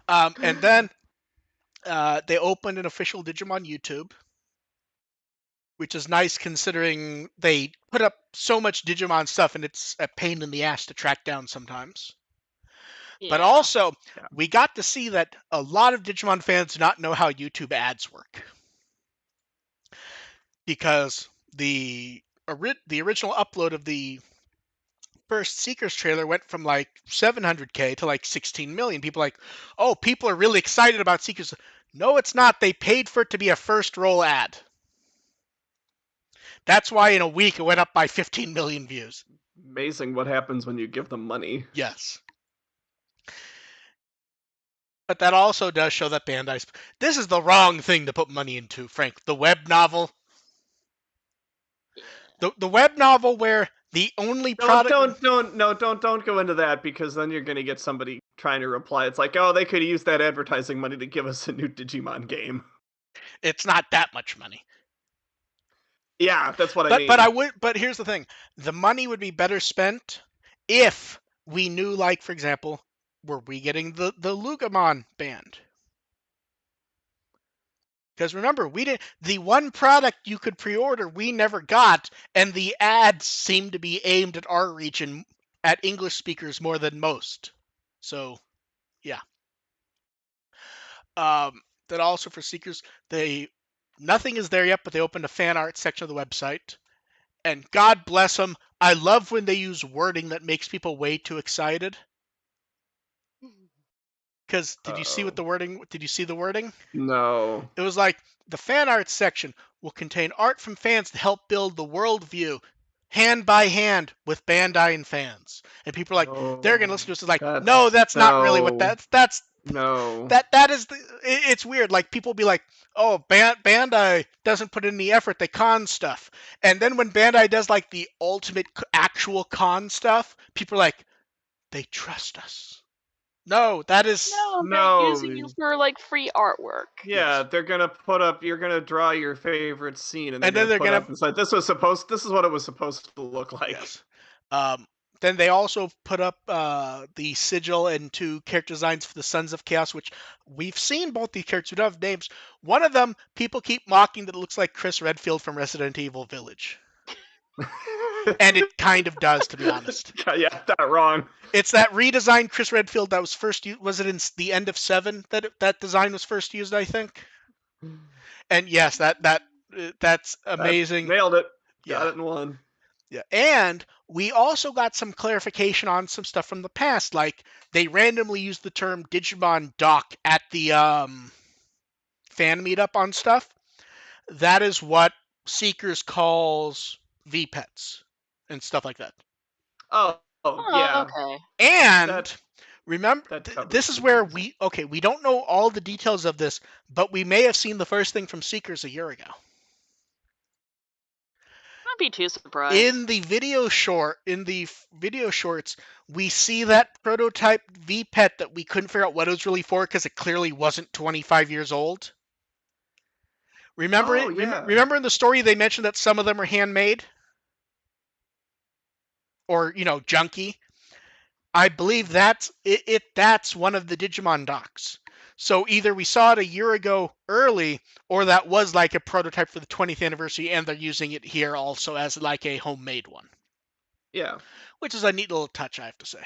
And then they opened an official Digimon YouTube, which is nice considering they put up so much Digimon stuff and it's a pain in the ass to track down sometimes. Yeah. But also, we got to see that a lot of Digimon fans do not know how YouTube ads work. Because the original upload of the first Seekers trailer went from like 700K to like 16 million. People like, oh, people are really excited about Seekers. No, it's not. They paid for it to be a first roll ad. That's why in a week it went up by 15 million views. Amazing what happens when you give them money. Yes. But that also does show that Bandai's... This is the wrong thing to put money into, Frank. The web novel. The web novel where the only product... Don't go into that, because then you're going to get somebody trying to reply. It's like, oh, they could use that advertising money to give us a new Digimon game. It's not that much money. Yeah, that's what I mean. But here's the thing. The money would be better spent if we knew, like, for example, were we getting the Lugamon band? Because remember, we did the one product you could pre-order, we never got, and the ads seem to be aimed at our region, at English speakers more than most. So, yeah. Then also for Seekers, nothing is there yet, but they opened a fan art section of the website. And God bless them, I love when they use wording that makes people way too excited. Because did you see what the wording? Did you see the wording? No. It was like the fan art section will contain art from fans to help build the worldview, hand by hand with Bandai and fans. And people are like, they're gonna listen to us. It's like, no, that's not really what that's no. that is. It's weird. Like people be like, oh, Bandai doesn't put in the effort. They con stuff, and then when Bandai does like the ultimate actual con stuff, people are like, they trust us. No, that is No, they're using you for like free artwork. Yeah, yes. they're gonna put up. You're gonna draw your favorite scene, and they're And then gonna they're put gonna up inside. This is what it was supposed to look like. yes. Then they also put up the sigil and 2 character designs for the Sons of Chaos, which we've seen both these characters. We don't have names. One of them, people keep mocking that it looks like Chris Redfield from Resident Evil Village. And it kind of does, to be honest. Yeah, not wrong. It's that redesigned Chris Redfield that was first used. Was it in the end of 7 that design was first used, I think? And yes, that's amazing. Nailed it. Yeah. Got it in one. Yeah, and we also got some clarification on some stuff from the past, like they randomly used the term Digimon Doc at the fan meetup on stuff. That is what Seekers calls V-Pets and stuff like that. Oh yeah. Okay. And remember, That this is where we don't know all the details of this, but we may have seen the first thing from Seekers a year ago. I'd be too surprised. In the video shorts, we see that prototype V-Pet that we couldn't figure out what it was really for because it clearly wasn't 25 years old. Remember it? Yeah. Remember in the story they mentioned that some of them are handmade? Or, junky? I believe that's that's one of the Digimon docs. So either we saw it a year ago early, or that was like a prototype for the 20th anniversary, and they're using it here also as like a homemade one. Yeah. Which is a neat little touch, I have to say.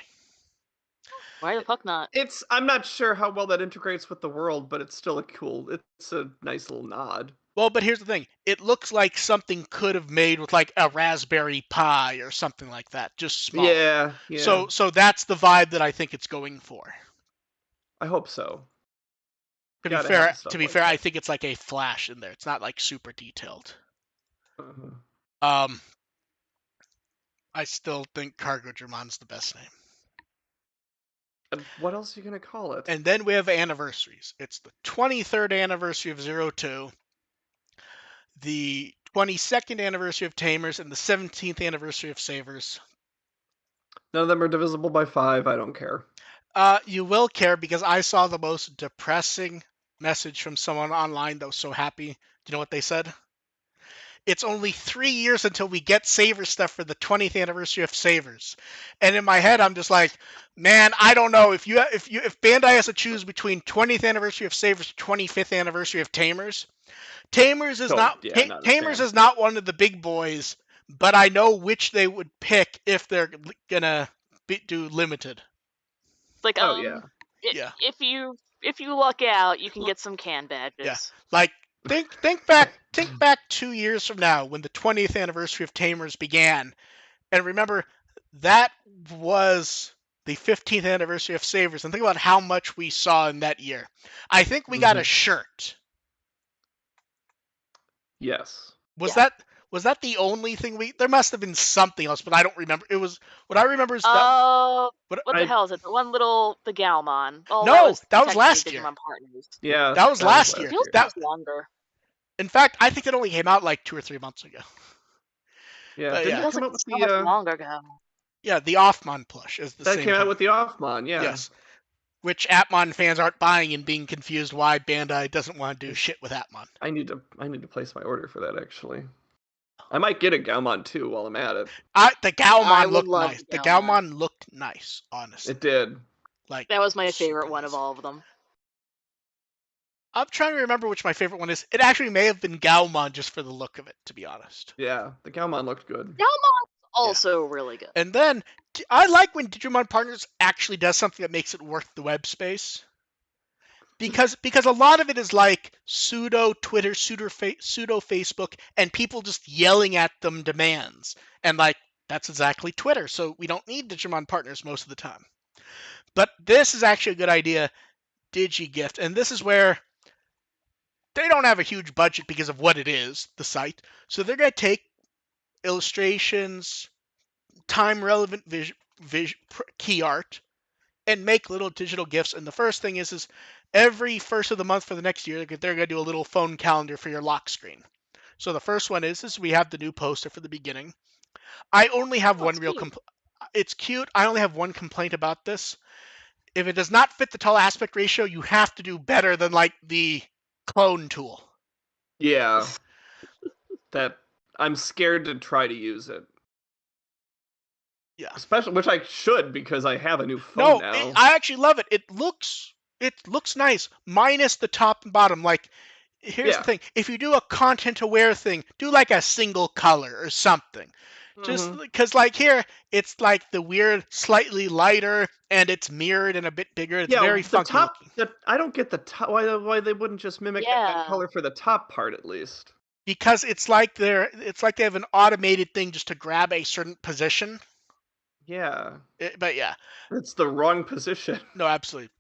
Why the fuck not? I'm not sure how well that integrates with the world, but it's still it's a nice little nod. Well, but here's the thing. It looks like something could have made with like a Raspberry Pi or something like that, just small. Yeah. So that's the vibe that I think it's going for. I hope so. To be fair, I think it's like a flash in there. It's not like super detailed. Uh-huh. I still think Cargo German's the best name. And what else are you gonna call it? And then we have anniversaries. It's the 23rd anniversary of 02, the 22nd anniversary of Tamers, and the 17th anniversary of Savers. None of them are divisible by 5. I don't care. You will care because I saw the most depressing message from someone online that was so happy. Do you know what they said? It's only 3 years until we get Savers stuff for the 20th anniversary of Savers. And in my head, I'm just like, man, I don't know. If Bandai has to choose between 20th anniversary of Savers, 25th anniversary of Tamers, Tamers is Tamers is not one of the big boys, but I know which they would pick if they're gonna do limited. Like, yeah. If you luck out, you can get some can badges. Yeah, like think back 2 years from now when the 20th anniversary of Tamers began, and remember that was the 15th anniversary of Savers, and think about how much we saw in that year. I think we got a shirt. Yes. Was that the only thing there must have been something else, but I don't remember. It was what I remember is what the hell is it? The Galmon. Oh, no, that was last year. Digimon Partners. Yeah, that was last year. That was longer. In fact, I think it only came out like 2 or 3 months ago. Yeah, it feels like so much longer ago. Yeah, the Offmon plush is the same. That came out with the Offmon, yeah. Yes. Which Atmon fans aren't buying and being confused why Bandai doesn't want to do shit with Atmon. I need to place my order for that actually. I might get a Galmon too while I'm at it. The Galmon looked nice. The Galmon looked nice, honestly. It did. Like that was my favorite one of all of them. I'm trying to remember which my favorite one is. It actually may have been Gaomon just for the look of it, to be honest. Yeah, the Galmon looked good. Galmon's also really good. And then I like when Digimon Partners actually does something that makes it worth the web space. Because a lot of it is like pseudo Twitter, pseudo Facebook, and people just yelling at them demands. And like that's exactly Twitter, so we don't need Digimon Partners most of the time. But this is actually a good idea, DigiGift, and this is where they don't have a huge budget because of what it is, the site. So they're going to take illustrations, time relevant key art, and make little digital gifts. And the first thing is every first of the month for the next year, they're going to do a little phone calendar for your lock screen. So the first one is we have the new poster for the beginning. I only have one real complaint. It's cute. I only have one complaint about this. If it does not fit the tall aspect ratio, you have to do better than like the clone tool. Yeah. That I'm scared to try to use it. Yeah. Especially, which I should because I have a new No, phone now. I actually love it. It looks nice, minus the top and bottom. Like, here's the thing: if you do a content-aware thing, do like a single color or something. Just because, like here, it's like the weird, slightly lighter, and it's mirrored and a bit bigger. It's very funky looking. I don't get the top. Why they wouldn't just mimic that color for the top part at least? Because it's like they have an automated thing just to grab a certain position. Yeah. But yeah. It's the wrong position. No, absolutely.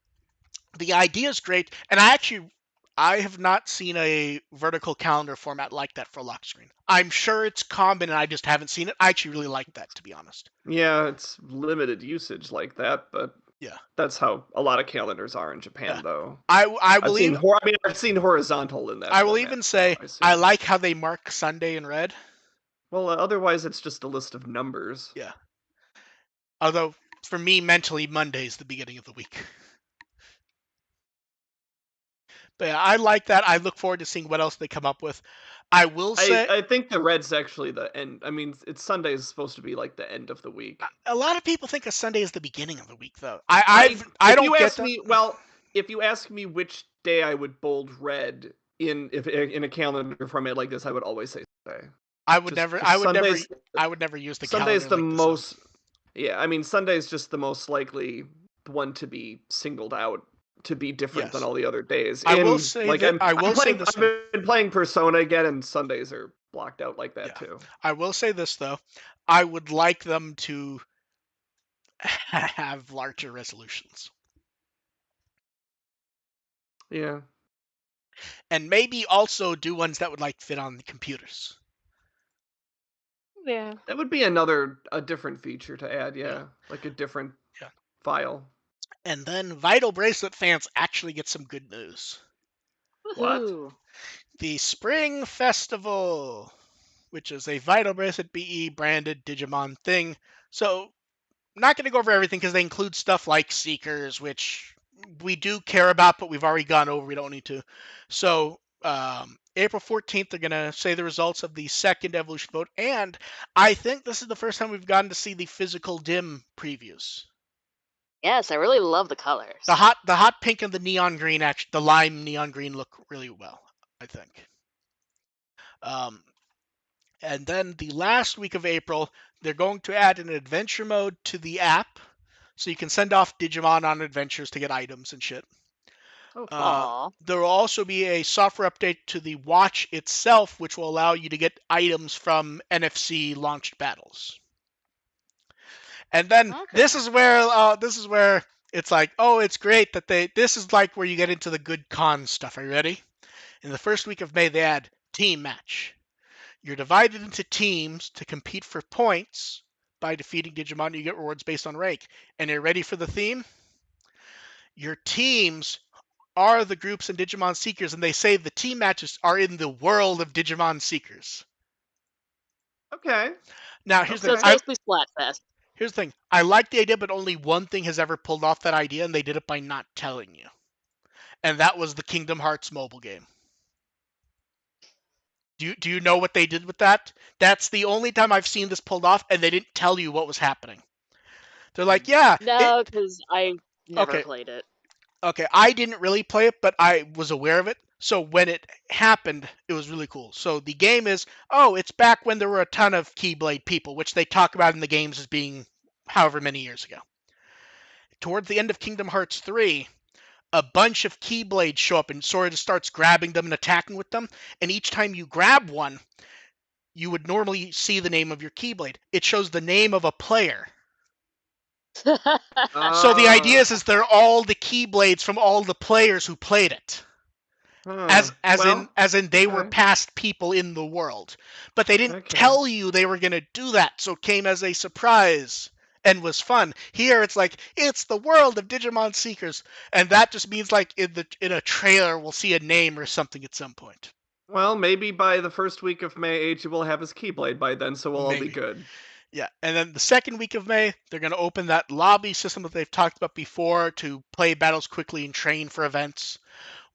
The idea is great, and I have not seen a vertical calendar format like that for lock screen. I'm sure it's common, and I just haven't seen it. I actually really like that, to be honest. Yeah, it's limited usage like that, but yeah, that's how a lot of calendars are in Japan, though. I've seen horizontal in that. I will even say I like how they mark Sunday in red. Well, otherwise it's just a list of numbers. Yeah. Although for me, mentally, Monday's the beginning of the week. But yeah, I like that. I look forward to seeing what else they come up with. I will say I think the red's actually the end. I mean, Sunday is supposed to be like the end of the week. A lot of people think a Sunday is the beginning of the week, though. I don't get that. If you ask me which day I would bold red in a calendar format like this, I would always say Sunday. I would never use the Sunday's calendar. The most. Yeah, I mean, Sunday's just the most likely one to be singled out to be different than all the other days. I will say I've been playing Persona again, and Sundays are blocked out like that too. I will say this though, I would like them to have larger resolutions. Yeah. And maybe also do ones that would like fit on the computers. Yeah. That would be a different feature to add, like a different file. And then Vital Bracelet fans actually get some good news. What? The Spring Festival, which is a Vital Bracelet BE branded Digimon thing. So, I'm not going to go over everything because they include stuff like Seekers, which we do care about, but we've already gone over. We don't need to. So, April 14th, they're going to say the results of the second evolution vote. And I think this is the first time we've gotten to see the physical dim previews. Yes, I really love the colors. The hot pink and the neon green, actually, the lime neon green look really well, I think. And then the last week of April, they're going to add an adventure mode to the app, so you can send off Digimon on adventures to get items and shit. There will also be a software update to the watch itself, which will allow you to get items from NFC launched battles. And then this is where it's like, oh, it's great that this is like where you get into the good con stuff. Are you ready? In the first week of May, they add team match. You're divided into teams to compete for points. By defeating Digimon, you get rewards based on rank. And you're ready for the theme? Your teams are the groups in Digimon Seekers, and they say the team matches are in the world of Digimon Seekers. Okay. Now, here's the thing. Basically Splatfest. Here's the thing. I like the idea, but only one thing has ever pulled off that idea, and they did it by not telling you. And that was the Kingdom Hearts mobile game. Do you know what they did with that? That's the only time I've seen this pulled off, and they didn't tell you what was happening. They're like, yeah. No, because I never played it. Okay, I didn't really play it, but I was aware of it. So when it happened, it was really cool. So the game is, it's back when there were a ton of Keyblade people, which they talk about in the games as being however many years ago. Towards the end of Kingdom Hearts 3, a bunch of Keyblades show up and Sora just starts grabbing them and attacking with them. And each time you grab one, you would normally see the name of your Keyblade. It shows the name of a player. So the idea is they're all the Keyblades from all the players who played it. As in they were okay. past people in the world, but they didn't Okay. tell you they were going to do that, so it came as a surprise and was fun. Here it's like it's the world of Digimon Seekers, and that just means like in a trailer we'll see a name or something at some point. Well, maybe by the first week of May, AG will have his Keyblade by then, so we'll all be Maybe. good. Yeah, and then the second week of May, they're going to open that lobby system that they've talked about before to play battles quickly and train for events.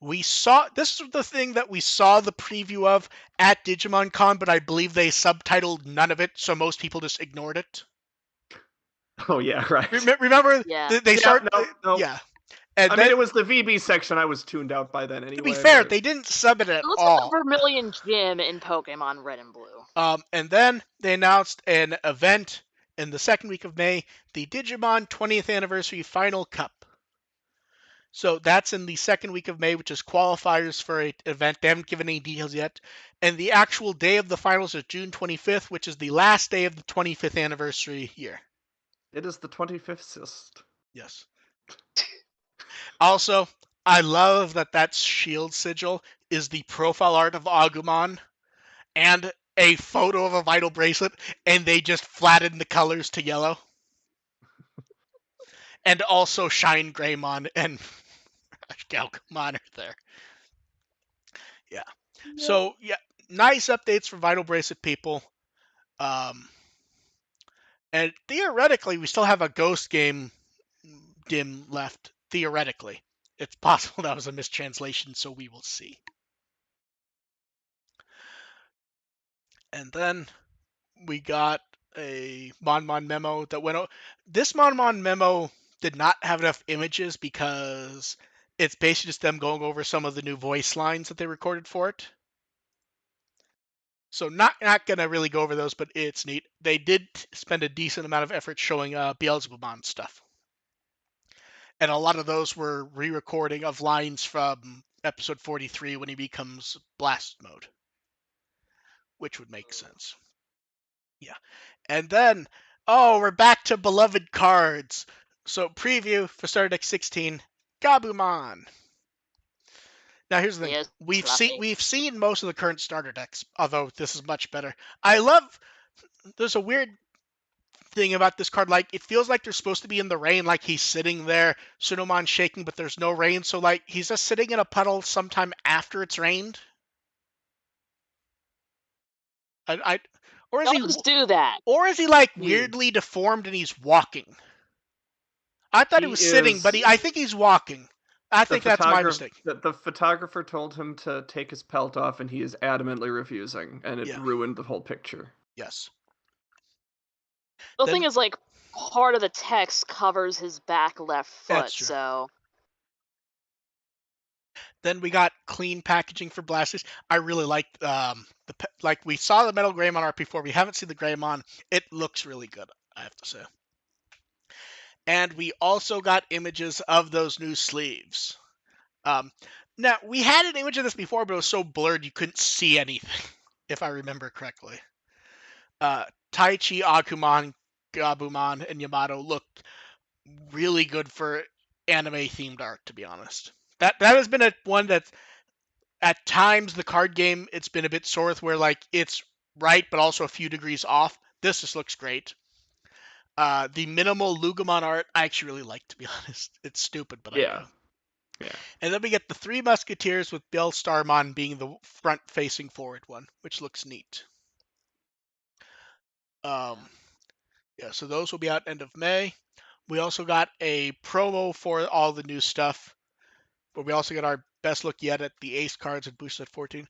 We saw this is the thing that we saw the preview of at Digimon Con, but I believe they subtitled none of it, so most people just ignored it. Oh yeah, right. Remember Yeah. they start no. yeah, and I then mean, it was the VB section. I was tuned out by then to be anyway. fair, But they didn't sub it at It looks like all. the Vermilion Gym in Pokemon Red and Blue. And then they announced an event in the second week of May, the Digimon 20th Anniversary Final Cup. So that's in the second week of May, which is qualifiers for an event. They haven't given any details yet. And the actual day of the finals is June 25th, which is the last day of the 25th anniversary year. it is the 25th. Yes. Also, I love that shield sigil is the profile art of Agumon and a photo of a vital bracelet, and they just flattened the colors to yellow. And also Shine Greymon and Galgamon are there. Yeah. Yep. So, yeah, nice updates for Vital Bracelet people. And theoretically, we still have a Ghost game dim left. Theoretically. It's possible that was a mistranslation, so we will see. And then we got a Mon memo that went out. This Mon memo did not have enough images because it's basically just them going over some of the new voice lines that they recorded for it. So not gonna really go over those, but it's neat. They did spend a decent amount of effort showing Beelzebubon stuff, and a lot of those were re-recording of lines from episode 43 when he becomes Blast Mode, which would make sense. Yeah, and then we're back to beloved cards. So preview for Star Deck 16, Gabumon. Now here's the thing: Yes, we've seen most of the current starter decks, although this is much better. I love. There's a weird thing about this card, like it feels like they're supposed to be in the rain, like he's sitting there, Sunomon shaking, but there's no rain, so like he's just sitting in a puddle sometime after it's rained. I or is Dogs do that. is he like weirdly deformed and he's walking? I thought he was sitting, but I think he's walking. I think that's my mistake. The photographer told him to take his pelt off, and he is adamantly refusing, and it ruined the whole picture. Yes. The thing is, like, part of the text covers his back left foot, so. Then we got clean packaging for Blasters. I really liked like we saw the Metal Greymon art before. We haven't seen the Greymon. It looks really good, I have to say. And we also got images of those new sleeves. Now, we had an image of this before, but it was so blurred you couldn't see anything, if I remember correctly. Taichi, Agumon, Gabumon, and Yamato looked really good for anime-themed art, to be honest. That has been one that, at times, the card game, it's been a bit sore with, where like it's right, but also a few degrees off. This just looks great. The minimal Lugumon art, I actually really like, to be honest. It's stupid, but I do. Yeah. And then we get the Three Musketeers with Bill Starmon being the front-facing forward one, which looks neat. Yeah, so those will be out end of May. We also got a promo for all the new stuff, but we also got our best look yet at the Ace cards and Booster at 14.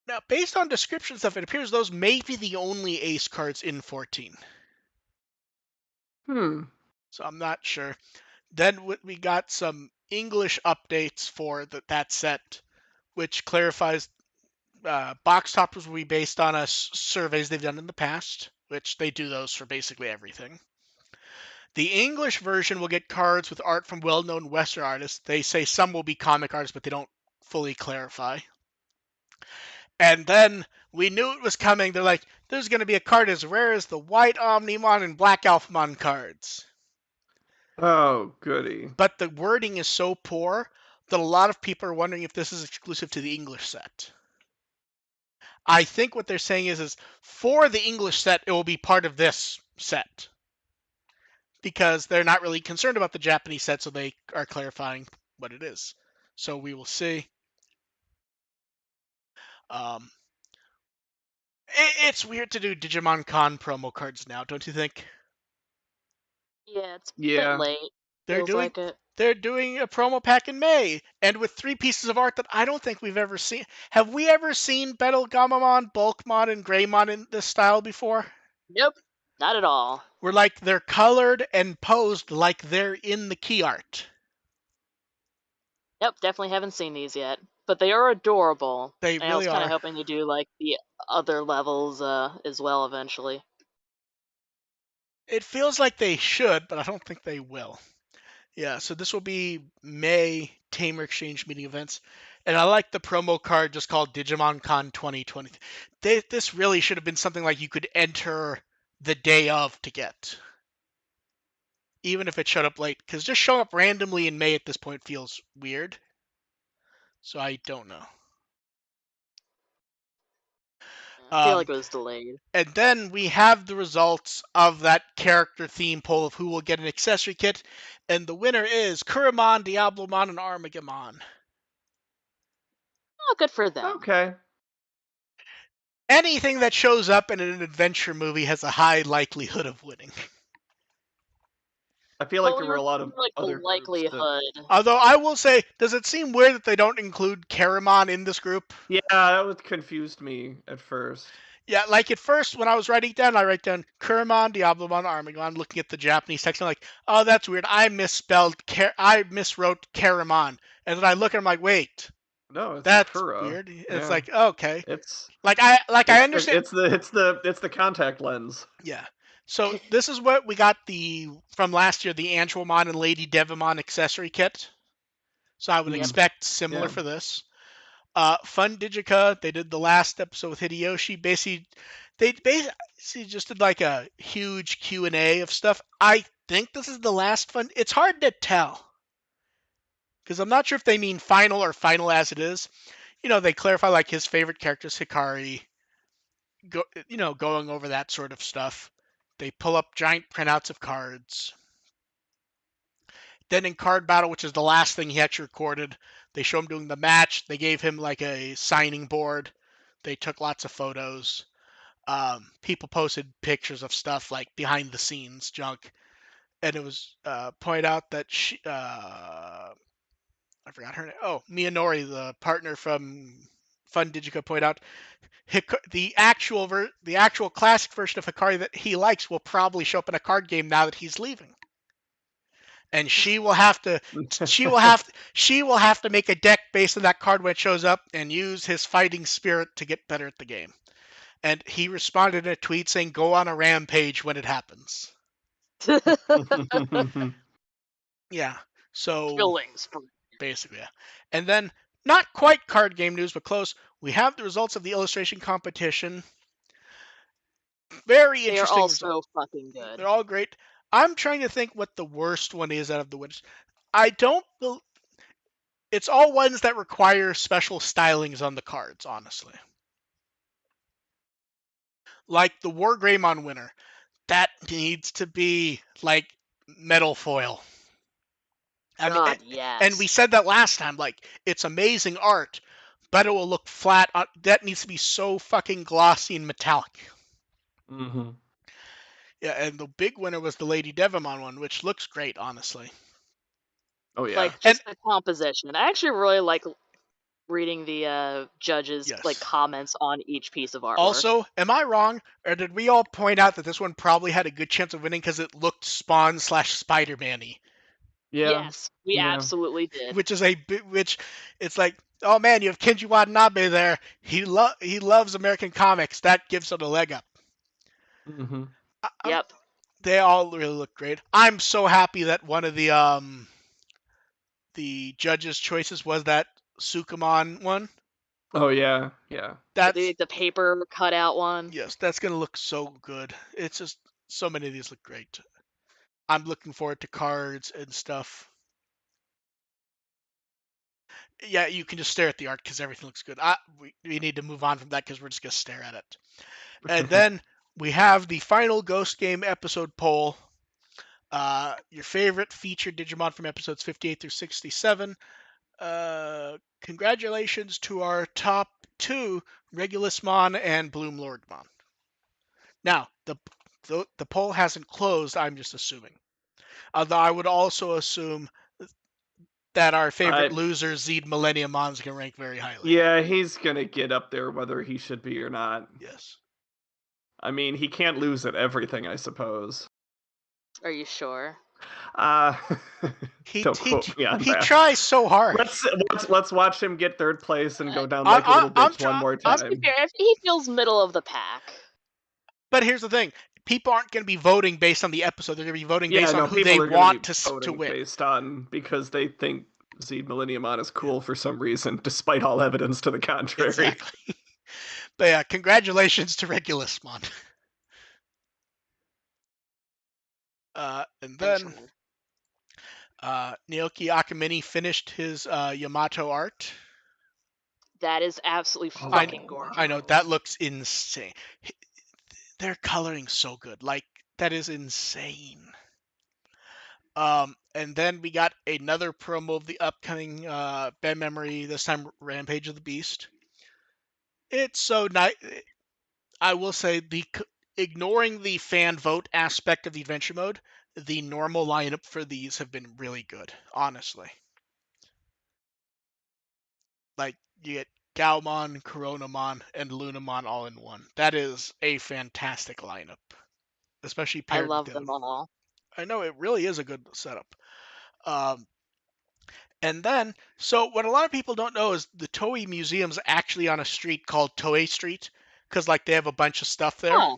Now, based on description stuff, it appears those may be the only Ace cards in 14. So I'm not sure. Then we got some English updates for that set, which clarifies box toppers will be based on surveys they've done in the past, which they do those for basically everything. The English version will get cards with art from well-known Western artists. They say some will be comic artists, but they don't fully clarify. And then we knew it was coming. They're like, there's going to be a card as rare as the White Omnimon and Black Alphamon cards. Oh, goody. But the wording is so poor that a lot of people are wondering if this is exclusive to the English set. I think what they're saying is for the English set, it will be part of this set. Because they're not really concerned about the Japanese set, so they are clarifying what it is. So we will see. It's weird to do Digimon Con promo cards now, don't you think? Yeah, it's a bit Yeah. late. They're Feels doing like it. they're doing a promo pack in May, and with 3 pieces of art that I don't think we've ever seen. Have we ever seen Battle Gamamon, Bulkmon, and Greymon in this style before? Nope, not at all. Where like they're colored and posed like they're in the key art. Yep, definitely haven't seen these yet, but they are adorable. They And I was really kind of are. hoping to do like the other levels as well eventually. It feels like they should, but I don't think they will. Yeah, so this will be May Tamer Exchange meeting events. And I like the promo card just called Digimon Con 2020. This really should have been something like you could enter the day of to get. Even if it showed up late. Because just showing up randomly in May at this point feels weird. So I don't know. I feel like it was delayed. And then we have the results of that character theme poll of who will get an accessory kit. And the winner is Kuramon, Diablomon, and Armagamon. Oh, good for them. Okay. Anything that shows up in an adventure movie has a high likelihood of winning. I feel like Well, there we were were a lot thinking of like the other groups that. likelihood. Although I will say, does it seem weird that they don't include Karamon in this group? Yeah, that was confused me at first. Yeah, like at first when I was writing down, I write down Kuramon, Diablomon, Armagon, looking at the Japanese text, and I'm like, oh, that's weird. I miswrote Karamon. And then I look and I'm like, wait, No, it's that's Akura. weird. And it's Yeah. like, okay. It's I it's the understand. it's the contact lens. Yeah. So this is what we got from last year, the Angelmon and Lady Devimon accessory kit. So I would Yep. expect similar Yeah. for this. Fun Digica, they did the last episode with Hideyoshi. They basically just did like a huge Q&A of stuff. I think this is the last Fun. It's hard to tell because I'm not sure if they mean final or final as it is. You know, they clarify like his favorite character is Hikari. Going over that sort of stuff. They pull up giant printouts of cards. Then in Card Battle, which is the last thing he actually recorded, they show him doing the match. They gave him like a signing board. They took lots of photos. People posted pictures of stuff like behind the scenes junk, and it was pointed out that I forgot her name. Oh, Miyanori, the partner from Fun Digica, pointed out the actual classic version of Hikari that he likes will probably show up in a card game now that he's leaving. And she will have to make a deck based on that card when it shows up and use his fighting spirit to get better at the game. And he responded in a tweet saying, "Go on a rampage when it happens." Yeah. So Killing spree. basically, yeah. And then not quite card game news, but close. We have the results of the illustration competition. Very They are interesting all result. so fucking good. They're all great. I'm trying to think what the worst one is out of the winners. I don't. It's all ones that require special stylings on the cards, honestly. Like the War Greymon winner. That needs to be like metal foil. I mean, God, and we yes. said that last time. Like, it's amazing art, but it will look flat. That needs to be so fucking glossy and metallic. Mm-hmm. Yeah, and the big winner was the Lady Devimon one, which looks great, honestly. Oh yeah. Like And just the composition. I actually really like reading the judges like yes. comments on each piece of artwork. Also, am I wrong, or did we all point out that this one probably had a good chance of winning because it looked Spawn/Spider-Man-y? Yeah. Yes, we Yeah. absolutely did. which is which it's like, oh man, you have Kenji Watanabe there. He loves American comics. That gives it a leg up. Hmm. I, Yep. they all really look great. I'm so happy that one of the judges' choices was that Sukumon one. Oh yeah. Yeah. That's The paper cutout one. yes, that's gonna look so good. It's just so many of these look great. I'm looking forward to cards and stuff. Yeah, you can just stare at the art because everything looks good. We need to move on from that because we're just gonna stare at it. And then we have the final Ghost Game episode poll. Your favorite featured Digimon from episodes 58 through 67. Congratulations to our top two, Regulusmon and Bloom Lordmon. Now, the poll hasn't closed, I'm just assuming. Although I would also assume that our favorite I loser, Zed Millenniumon's can rank very highly. Yeah, he's gonna get up there whether he should be or not. Yes. I mean, he can't lose at everything, I suppose. Are you sure? Uh He don't he quote me on he that. tries so hard. Let's watch him get third place and Uh, go down like a little I'm bitch one trying. more let's be time. fair. If he feels middle of the pack. But here's the thing: people aren't going to be voting based on the episode. They're going to be voting Yeah, based on no, who they people are gonna want be to voting win. based on because they think Zed Millenniumon is Yeah, cool for some reason, despite all evidence to the contrary. exactly. But yeah, congratulations to Regulusmon. And then Eventually. Naoki Akamine finished his Yamato art. That is absolutely I fucking I gorgeous. know that looks insane. They're coloring so good. Like that is insane. And then we got another promo of the upcoming Ben Memory, this time Rampage of the Beast. It's so nice. I will say ignoring the fan vote aspect of the adventure mode, the normal lineup for these have been really good, honestly. Like you get Gaomon, Coronamon, and Lunamon all in one. That is a fantastic lineup, especially I paired with love the other them one. all. I know it really is a good setup. Um, and then, so what a lot of people don't know is the Toei Museum's actually on a street called Toei Street, because like they have a bunch of stuff there. Huh.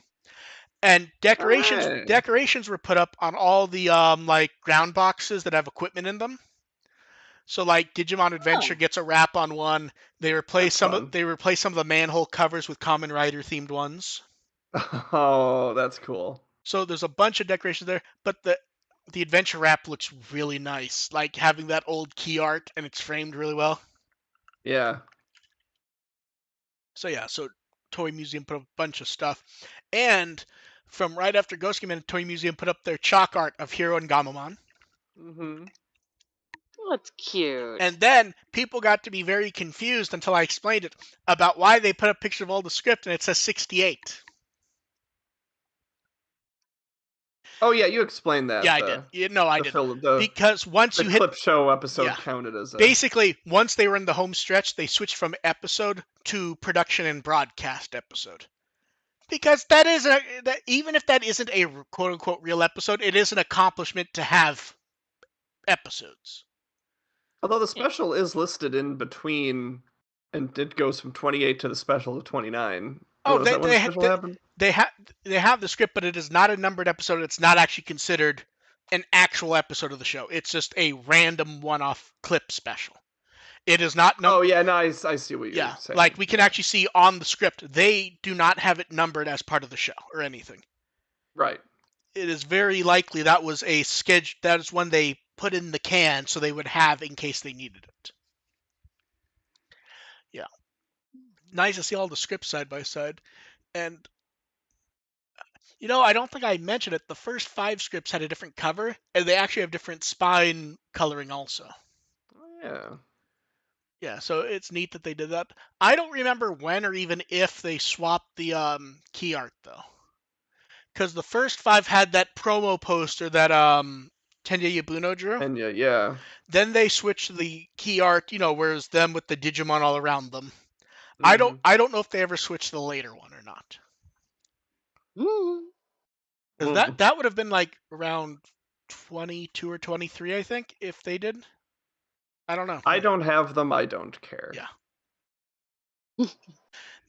And Hey. decorations were put up on all the like ground boxes that have equipment in them. So like Digimon Adventure Huh. gets a wrap on one. That's fun. They replace some of the manhole covers with Kamen Rider themed ones. Oh, that's cool. So there's a bunch of decorations there, but the adventure wrap looks really nice. Like having that old key art and it's framed really well. Yeah. So yeah, so Toy Museum put up a bunch of stuff. And from right after Ghost Game, Toy Museum put up their chalk art of Hero and Gamamon. Hmm. Well, that's cute. And then people got to be very confused until I explained it about why they put a picture of all the script and it says 68. Oh yeah, you explained Yeah, that I did. No, I the didn't. film Because once the you hit, clip show episode yeah, counted as a. basically once they were in the home stretch, they switched from episode to production and broadcast episode. Because that is that even if that isn't a quote unquote real episode, it is an accomplishment to have episodes. Although the Yeah. special is listed in between, and it goes from 28 to the special to 29. Oh, Was that when the special happened? they have they have the script, but it is not a numbered episode. It's not actually considered an actual episode of the show. It's just a random one-off clip special. It is not Oh yeah, no, I see what you're yeah, like saying. we can Yeah, actually see on the script, they do not have it numbered as part of the show or anything. right. It is very likely that was a schedule. That is one they put in the can so they would have in case they needed it. Yeah, nice to see all the scripts side by side. And I don't think I mentioned it. The first 5 scripts had a different cover, and they actually have different spine coloring also. Oh, yeah. Yeah, so it's neat that they did that. I don't remember when or even if they swapped the key art though, because the first 5 had that promo poster that Tenya Yabuno drew. And yeah. Then they switched to the key art, whereas them with the Digimon all around them. Hmm. I don't know if they ever switched to the later one or not. Mm. Because Mm. that would have been like around 22 or 23, I think, if they did. I don't know. I don't have them. I don't care. Yeah.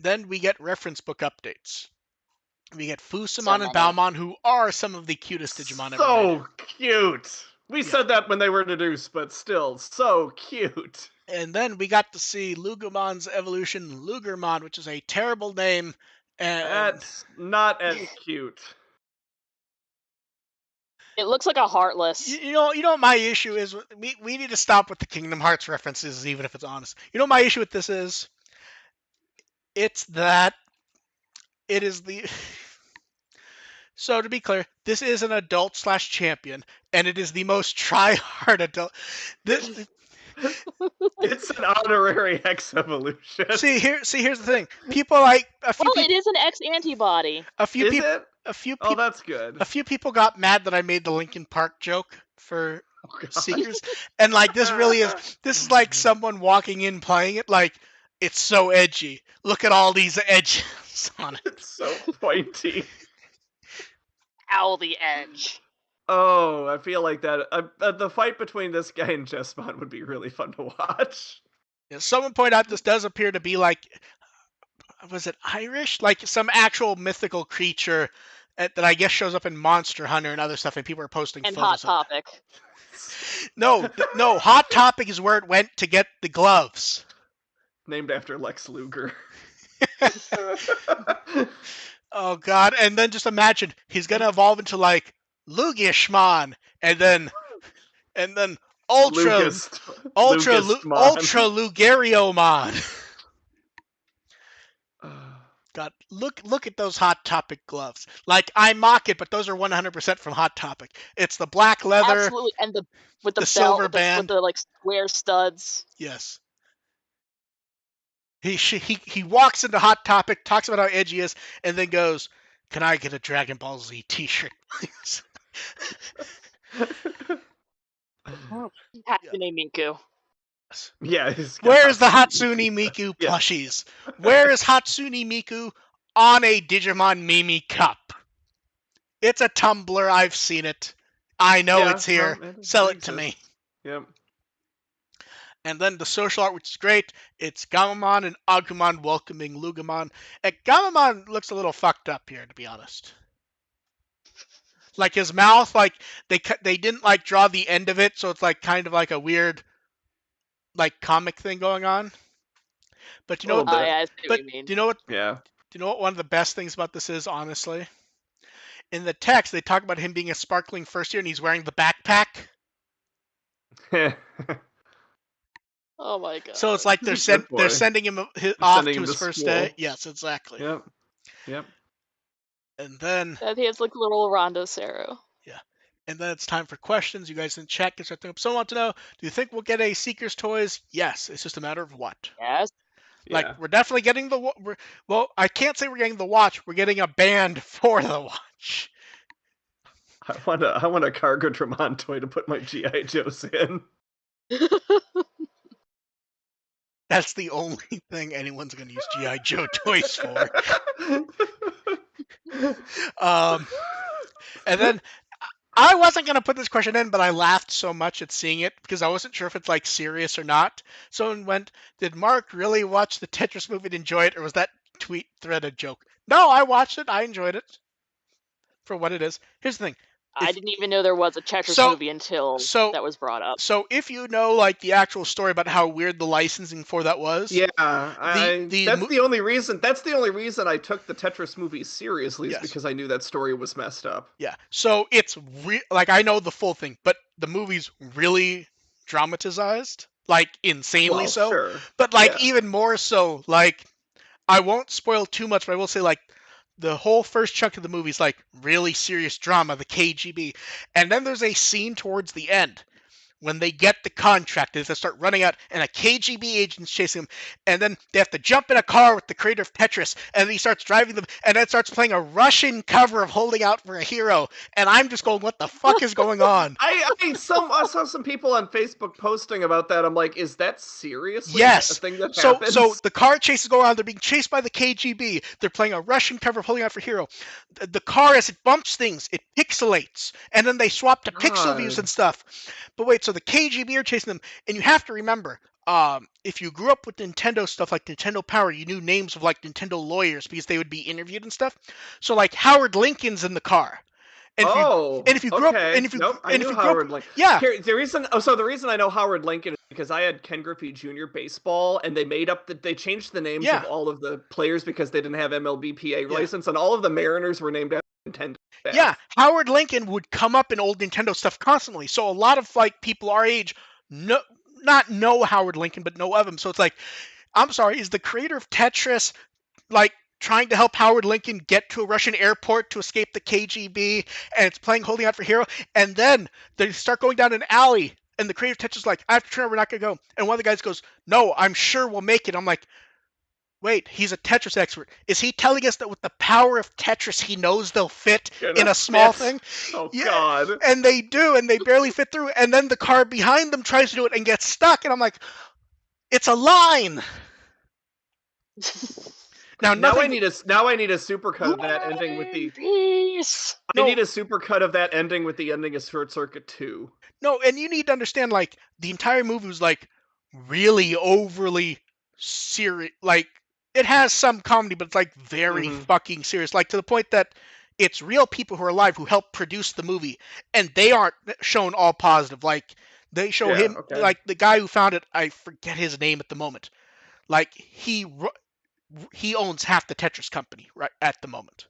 Then we get reference book updates. We get Fusamon and many. Balmon, who are some of the cutest Digimon ever made. So cute. We Yeah. said that when they were introduced, but still, so cute. And then we got to see Lugumon's evolution, Lugermon, which is a terrible name. And That's not as cute. It looks like a heartless. you know what my issue is? We need to stop with the Kingdom Hearts references, even if it's honest. You know what my issue with this is? It's that it is the... So to be clear, this is an adult/champion, and it is the most try-hard adult. This, It's an honorary X evolution. here's the thing. People like Well, it is an X antibody. a few Is people it? a few Oh, people that's good. a few people got mad that I made the Linkin Park joke for Oh, God. Seekers, and like this is like someone walking in playing it like it's so edgy. Look at all these edges on it. It's so pointy. Ow, the edge. Oh, I feel like that. The fight between this guy and Jesmon would be really fun to watch. Yeah, someone pointed out this does appear to be like, was it Irish? Like some actual mythical creature that I guess shows up in Monster Hunter and other stuff, and people are posting And Hot photos of it. Topic. No, Hot Topic is where it went to get the gloves. Named after Lex Luger. Oh god, and then just imagine he's gonna evolve into like Lugishmon, and then Ultra Lugariomon. God, look at those Hot Topic gloves. Like I mock it, but those are 100% from Hot Topic. It's the black leather. Absolutely, and with the belt, silver band. with the like square studs. Yes. He walks into Hot Topic, talks about how edgy he is, and then goes, "Can I get a Dragon Ball Z T-shirt, please?" Hatsune Miku. Yeah. Where's the Hatsune Miku Yeah. plushies? Where is Hatsune Miku on a Digimon Mimi cup? It's a Tumblr. I've seen it. I know it's here. Sell it to me. Yep. And then the social art, which is great. It's Gamamon and Agumon welcoming Lugamon. And Gamamon looks a little fucked up here, to be honest. Like his mouth, like they didn't like draw the end of it, so it's like kind of like a weird, like comic thing going on. But you know what? Yeah, I see what you mean. Do you know what? Yeah. Do you know what one of the best things about this is? Honestly, in the text they talk about him being a sparkling first year, and he's wearing the backpack. Oh my god. So it's like they're sending him off to his first day. Yes, exactly. Yep. And then he has like little Rondo Cero. Yeah. And then it's time for questions. You guys in chat can start thinking up. Someone wants to know, do you think we'll get a Seekers toys? Yes. It's just a matter of what. Yes. Like we're definitely getting well, I can't say we're getting the watch. We're getting a band for the watch. I want a Cargo-Dramon toy to put my G.I. Joes in. That's the only thing anyone's going to use G.I. Joe toys for. And then I wasn't going to put this question in, but I laughed so much at seeing it because I wasn't sure if it's like serious or not. Someone went, did Mark really watch the Tetris movie and enjoy it, or was that tweet thread a joke? No, I watched it. I enjoyed it for what it is. Here's the thing. I didn't even know there was a Tetris movie until that was brought up. So if you know like the actual story about how weird the licensing for that was, that's the only reason. That's the only reason I took the Tetris movie seriously is because I knew that story was messed up. Yeah. So it's like I know the full thing, but the movie's really dramatized, like insanely so. Sure. But like even more so, like I won't spoil too much, but I will say like the whole first chunk of the movie is like really serious drama, the KGB. And then there's a scene towards the end when they get the contract is they start running out and a KGB agent's chasing them, and then they have to jump in a car with the creator of Tetris, and then he starts driving them, and then starts playing a Russian cover of Holding Out for a Hero, and I'm just going, what the fuck is going on? I saw some people on Facebook posting about that. I'm like, is that seriously a Yes. thing that So happens? the car chases go on. They're being chased by the KGB. They're playing a Russian cover of Holding Out for Hero. The car, as it bumps things, it pixelates, and then they swap to pixel views and God. stuff. But wait, so the KGB are chasing them, and you have to remember, if you grew up with Nintendo stuff like Nintendo Power, you knew names of like Nintendo lawyers because they would be interviewed and stuff. So like Howard Lincoln's in the car, and if you Oh, grew up okay. Nope, I and if knew you grew up, Howard Lincoln. yeah, Here, the reason I know Howard Lincoln is because I had Ken Griffey Jr. baseball, and they changed the names of yeah, all of the players because they didn't have MLBPA yeah. license, and all of the Mariners were named after Nintendo Yeah, staff. Howard Lincoln would come up in old Nintendo stuff constantly. So a lot of like people our age know not know Howard Lincoln but know of him. So it's like, I'm sorry, is the creator of Tetris like trying to help Howard Lincoln get to a Russian airport to escape the KGB, and it's playing Holding Out for Hero, and then they start going down an alley and the creator of Tetris is like, I have to turn, we're not gonna go. And one of the guys goes, no, I'm sure we'll make it. I'm like, wait, he's a Tetris expert. Is he telling us that with the power of Tetris, he knows they'll fit in Gonna a small fit. thing? Oh Yeah, God. and they do, and they barely fit through. And then the car behind them tries to do it and gets stuck. And I'm like, it's a line. Now, Now I nothing. need a supercut of that War ending with and the. peace. I No, need a supercut of that ending with the ending of Short Circuit 2. no, and you need to understand, like, the entire movie was, like, really overly serious. Like, it has some comedy, but it's, like, very Mm-hmm. fucking serious. Like, to the point that it's real people who are alive who helped produce the movie, and they aren't shown all positive. Like, they show Yeah. him, Okay. like, the guy who found it, I forget his name at the moment. Like, he owns half the Tetris company right at the moment.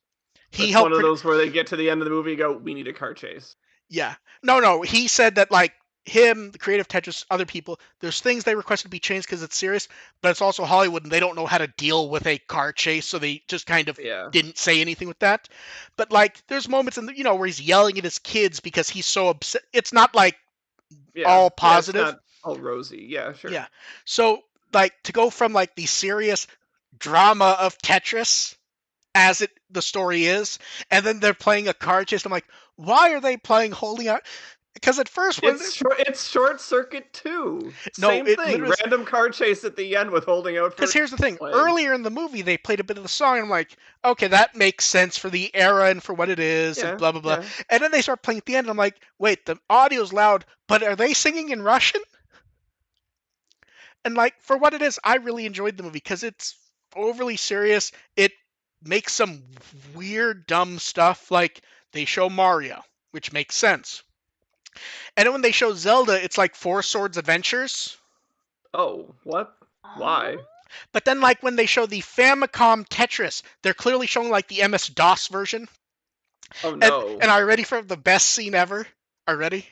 He It's one helped of those where they get to the end of the movie and go, "We need a car chase." Yeah. No. He said that like him, the creative Tetris, other people, there's things they requested to be changed because it's serious, but it's also Hollywood and they don't know how to deal with a car chase, so they just kind of Yeah. didn't say anything with that. But like, there's moments in the, where he's yelling at his kids because he's so upset. It's not like Yeah. all Yeah. It's positive. not all rosy. Yeah. Sure. Yeah. So like to go from like the serious drama of Tetris as the story is, and then they're playing a car chase. I'm like, why are they playing Holding Out? Because at first when It's Short Circuit 2. no, Same it thing. literally. Random car chase at the end with Holding Out for Because here's the thing: playing. earlier in the movie, they played a bit of the song, and I'm like, okay, that makes sense for the era and for what it is, and Yeah. blah blah blah. Yeah. And then they start playing at the end, and I'm like, wait, the audio's loud, but are they singing in Russian? And like for what it is, I really enjoyed the movie because it's overly serious. It makes some weird, dumb stuff, like they show Mario, which makes sense. And then when they show Zelda, it's like Four Swords Adventures. Oh, what? Why? But then, like, when they show the Famicom Tetris, they're clearly showing, like, the MS-DOS version. Oh And, no. and are you ready for the best scene ever? Are you ready?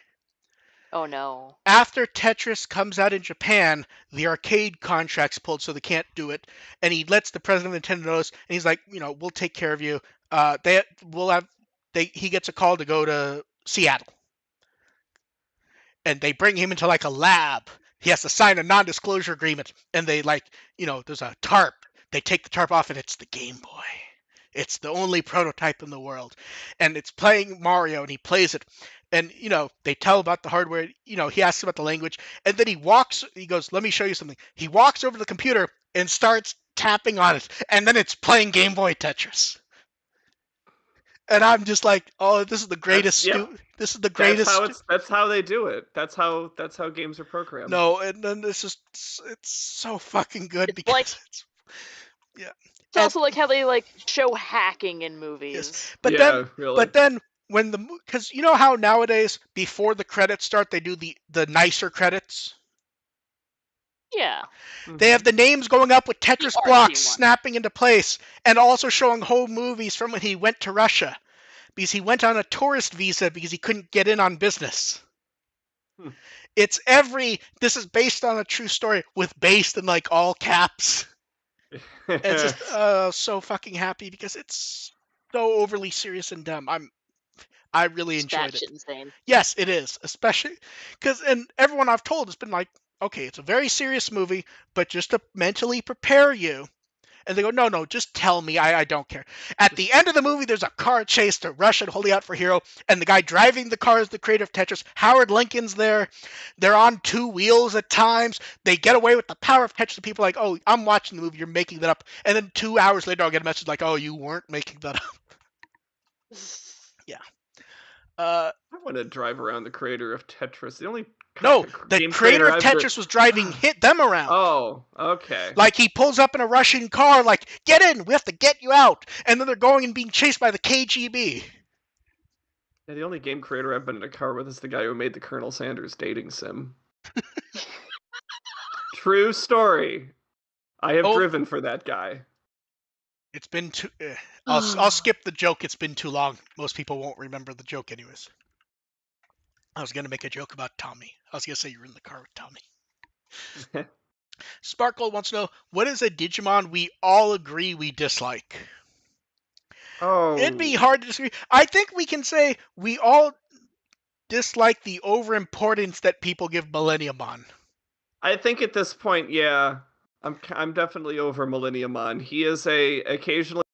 Oh no. After Tetris comes out in Japan, the arcade contract's pulled so they can't do it. And he lets the president of Nintendo know, and he's like, we'll take care of you. He gets a call to go to Seattle. And they bring him into like a lab. He has to sign a non-disclosure agreement, and they there's a tarp. They take the tarp off, and it's the Game Boy. It's the only prototype in the world, and it's playing Mario, and he plays it, and they tell about the hardware. He asks about the language, and then he walks. He goes, "Let me show you something." He walks over to the computer and starts tapping on it, and then it's playing Game Boy Tetris. And I'm just like, oh, this is the greatest. This is the greatest. That's how they do it. That's how games are programmed. No, and then it's so fucking good It's because like yeah. it's also like how they like show hacking in movies. Yes. But then when because you know how nowadays before the credits start they do the nicer credits. Yeah. They have the names going up with Tetris artsy blocks one. snapping into place, and also showing home movies from when he went to Russia, because he went on a tourist visa because he couldn't get in on business. It's this is based on a true story with based in like all caps. It's just so fucking happy because it's so overly serious and dumb. I really It's enjoyed it. batshit insane. Yes, it is, especially because, and everyone I've told has been like, okay, it's a very serious movie, but just to mentally prepare you. And they go, no, no, just tell me. I don't care. At the end of the movie, there's a car chase to Rush and Holy Out for Hero, and the guy driving the car is the creator of Tetris. Howard Lincoln's there. They're on two wheels at times. They get away with the power of Tetris. The people are like, oh, I'm watching the movie. You're making that up. And then 2 hours later, I'll get a message like, oh, you weren't making that up. Yeah. I want to drive around the creator of Tetris. The only No, the game creator creator of I've been. Tetris was driving them around. Oh, okay. Like he pulls up in a Russian car, like, get in, we have to get you out. And then they're going and being chased by the KGB. Yeah, the only game creator I've been in a car with is the guy who made the Colonel Sanders dating sim. True story. I have Oh. driven for that guy. It's been too. I'll skip the joke. It's been too long. Most people won't remember the joke, anyways. I was gonna make a joke about Tommy. I was gonna say you were in the car with Tommy. Sparkle wants to know, what is a Digimon we all agree we dislike? Oh. It'd be hard to disagree. I think we can say we all dislike the overimportance that people give Millenniumon. I think at this point, yeah, I'm definitely over Millenniumon. He is a occasionally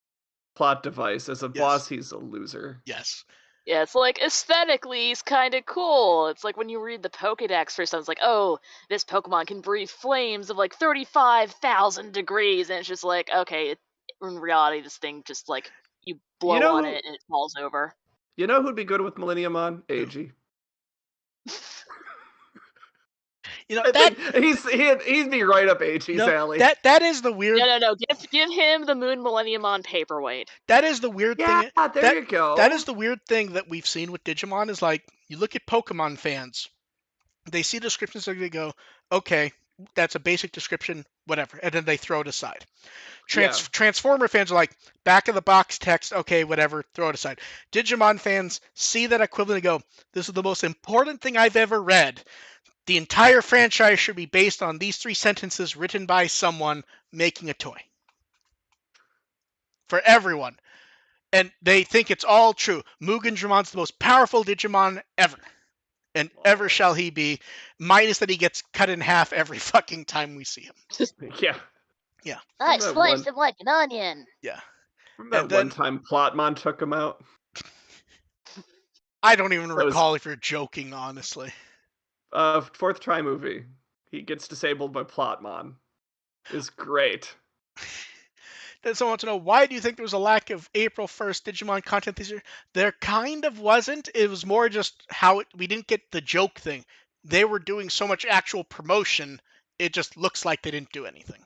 plot device. As a boss, he's a loser. Yes. Yeah, it's like aesthetically, he's kind of cool. It's like when you read the Pokedex for something, it's like, oh, this Pokemon can breathe flames of like 35,000 degrees, and it's just like, okay, in reality, this thing just like you blow on it and it falls over. You know who'd be good with Millenniumon? AG. You know, I think he'd be right up AG's alley. That is the weird. No. Give him the Moon Millenniumon paperweight. That is the weird thing. Yeah, there you go. That is the weird thing that we've seen with Digimon is like you look at Pokemon fans, they see descriptions and they go, okay, that's a basic description, whatever, and then they throw it aside. Transformer fans are like, back of the box text, okay, whatever, throw it aside. Digimon fans see that equivalent and go, this is the most important thing I've ever read. The entire franchise should be based on these 3 sentences written by someone making a toy. For everyone. And they think it's all true. Mugen Dramon's the most powerful Digimon ever. And ever shall he be, minus that he gets cut in half every fucking time we see him. Yeah. I sliced him like an onion. Yeah. Remember that one time Plotmon took him out? I don't even recall if you're joking, honestly. 4th Try movie. He gets disabled by Plotmon. It's great. Then someone wants to know, why do you think there was a lack of April 1st Digimon content this year? There kind of wasn't. It was more just how we didn't get the joke thing. They were doing so much actual promotion, it just looks like they didn't do anything.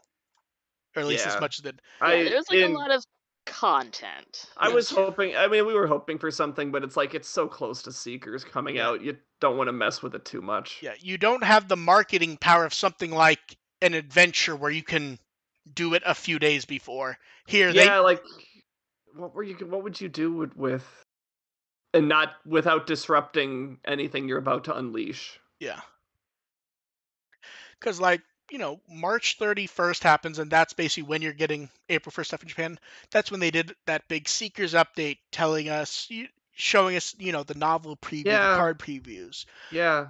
Or at least as much as did. There's like a lot of content. I was hoping, we were hoping for something, but it's like it's so close to Seekers coming out, you don't want to mess with it too much. Yeah, you don't have the marketing power of something like an adventure where you can do it a few days before. What would you do with and not without disrupting anything you're about to unleash? Yeah. Because March 31st happens, and that's basically when you're getting April 1st stuff in Japan. That's when they did that big Seekers update telling us, showing us, the novel preview, the card previews. Yeah.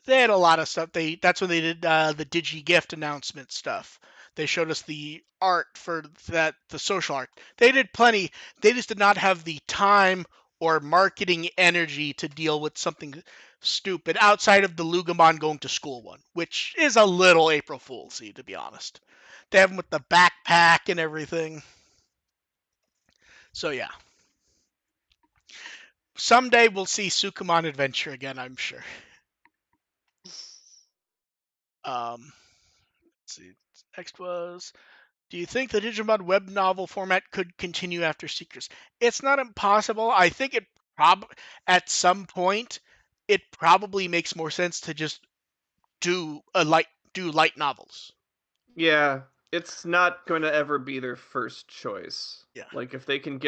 They had a lot of stuff. That's when they did the DigiGift announcement stuff. They showed us the art for the social art. They did plenty. They just did not have the time or marketing energy to deal with something stupid outside of the Lugamon going to school one, which is a little April Fool's-y, to be honest. They have them with the backpack and everything. So yeah. Someday we'll see Sukumon Adventure again, I'm sure. Let's see. Next was, do you think the Digimon web novel format could continue after Seekers? It's not impossible. I think it at some point it probably makes more sense to just do light novels. Yeah, it's not going to ever be their first choice. Yeah. Like if they can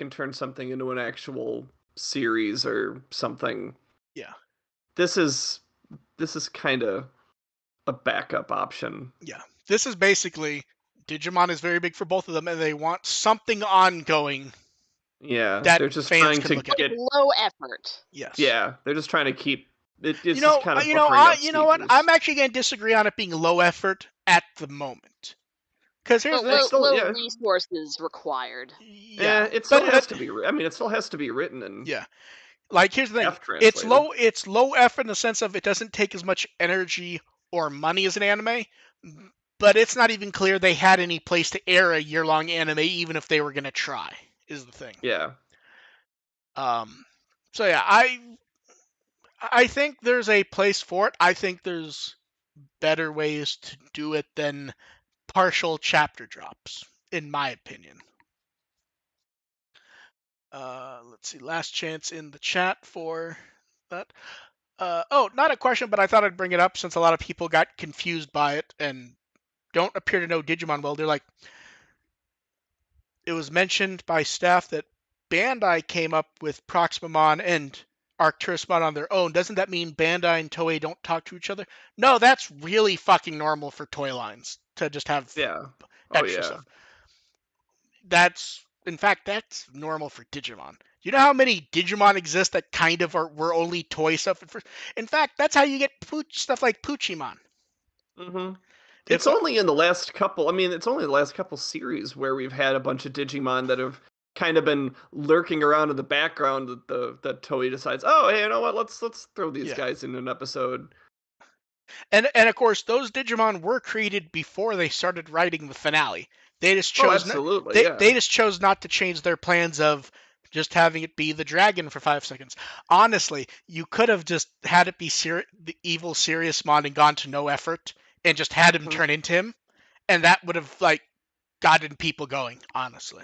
turn something into an actual series or something. Yeah. This is kind of a backup option. Yeah. This is basically Digimon is very big for both of them, and they want something ongoing Yeah, that they're just fans trying can to look at. Like get. low effort. Yes. Yeah, they're just trying to keep. It's just kind of buffering up You know what? I'm Seekers. actually going to disagree on it being low effort at the moment. Because here's But the thing. It's still, low yeah. resources required. Yeah, It but still has to be. I mean, it still has to be written and yeah, like here's the thing. half translated. It's low effort in the sense of it doesn't take as much energy or money as an anime, but it's not even clear they had any place to air a year-long anime, even if they were going to try. Is the thing. Yeah. So yeah, I think there's a place for it. I think there's better ways to do it than partial chapter drops, in my opinion. Let's see. Last chance in the chat for that. Not a question, but I thought I'd bring it up since a lot of people got confused by it and don't appear to know Digimon well. They're like, it was mentioned by staff that Bandai came up with Proximamon and Arcturusmon on their own. Doesn't that mean Bandai and Toei don't talk to each other? No, that's really fucking normal for toy lines to just have Yeah. Oh extra yeah. stuff. In fact, that's normal for Digimon. You know how many Digimon exist that kind of were only toy stuff at first? In fact, that's how you get stuff like Poochimon. Mm-hmm. It's It's only in the last couple. I mean, it's only the last couple series where we've had a bunch of Digimon that have kind of been lurking around in the background. That Toei decides, oh, hey, you know what? Let's throw these yeah, guys in an episode. and of course those Digimon were created before they started writing the finale. They just Oh, chose not, absolutely, yeah. they just chose not to change their plans of just having it be the dragon for 5 seconds. Honestly, you could have just had it be the evil Sirius Mon and gone to no effort and just had him Mm-hmm. turn into him, and that would have like gotten people going. Honestly,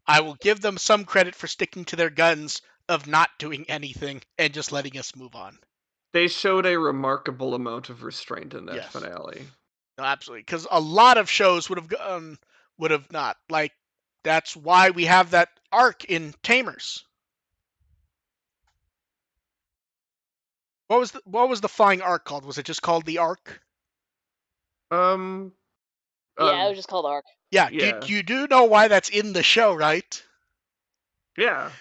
I will give them some credit for sticking to their guns of not doing anything and just letting us move on. They showed a remarkable amount of restraint in that Yes. finale. No, absolutely, because a lot of shows would have not. Like that's why we have that arc in Tamers. What was the flying arc called? Was it just called the arc? Um. Yeah, it Uh. was just called Arc. Yeah. Yeah. You do know why that's in the show, right? Yeah.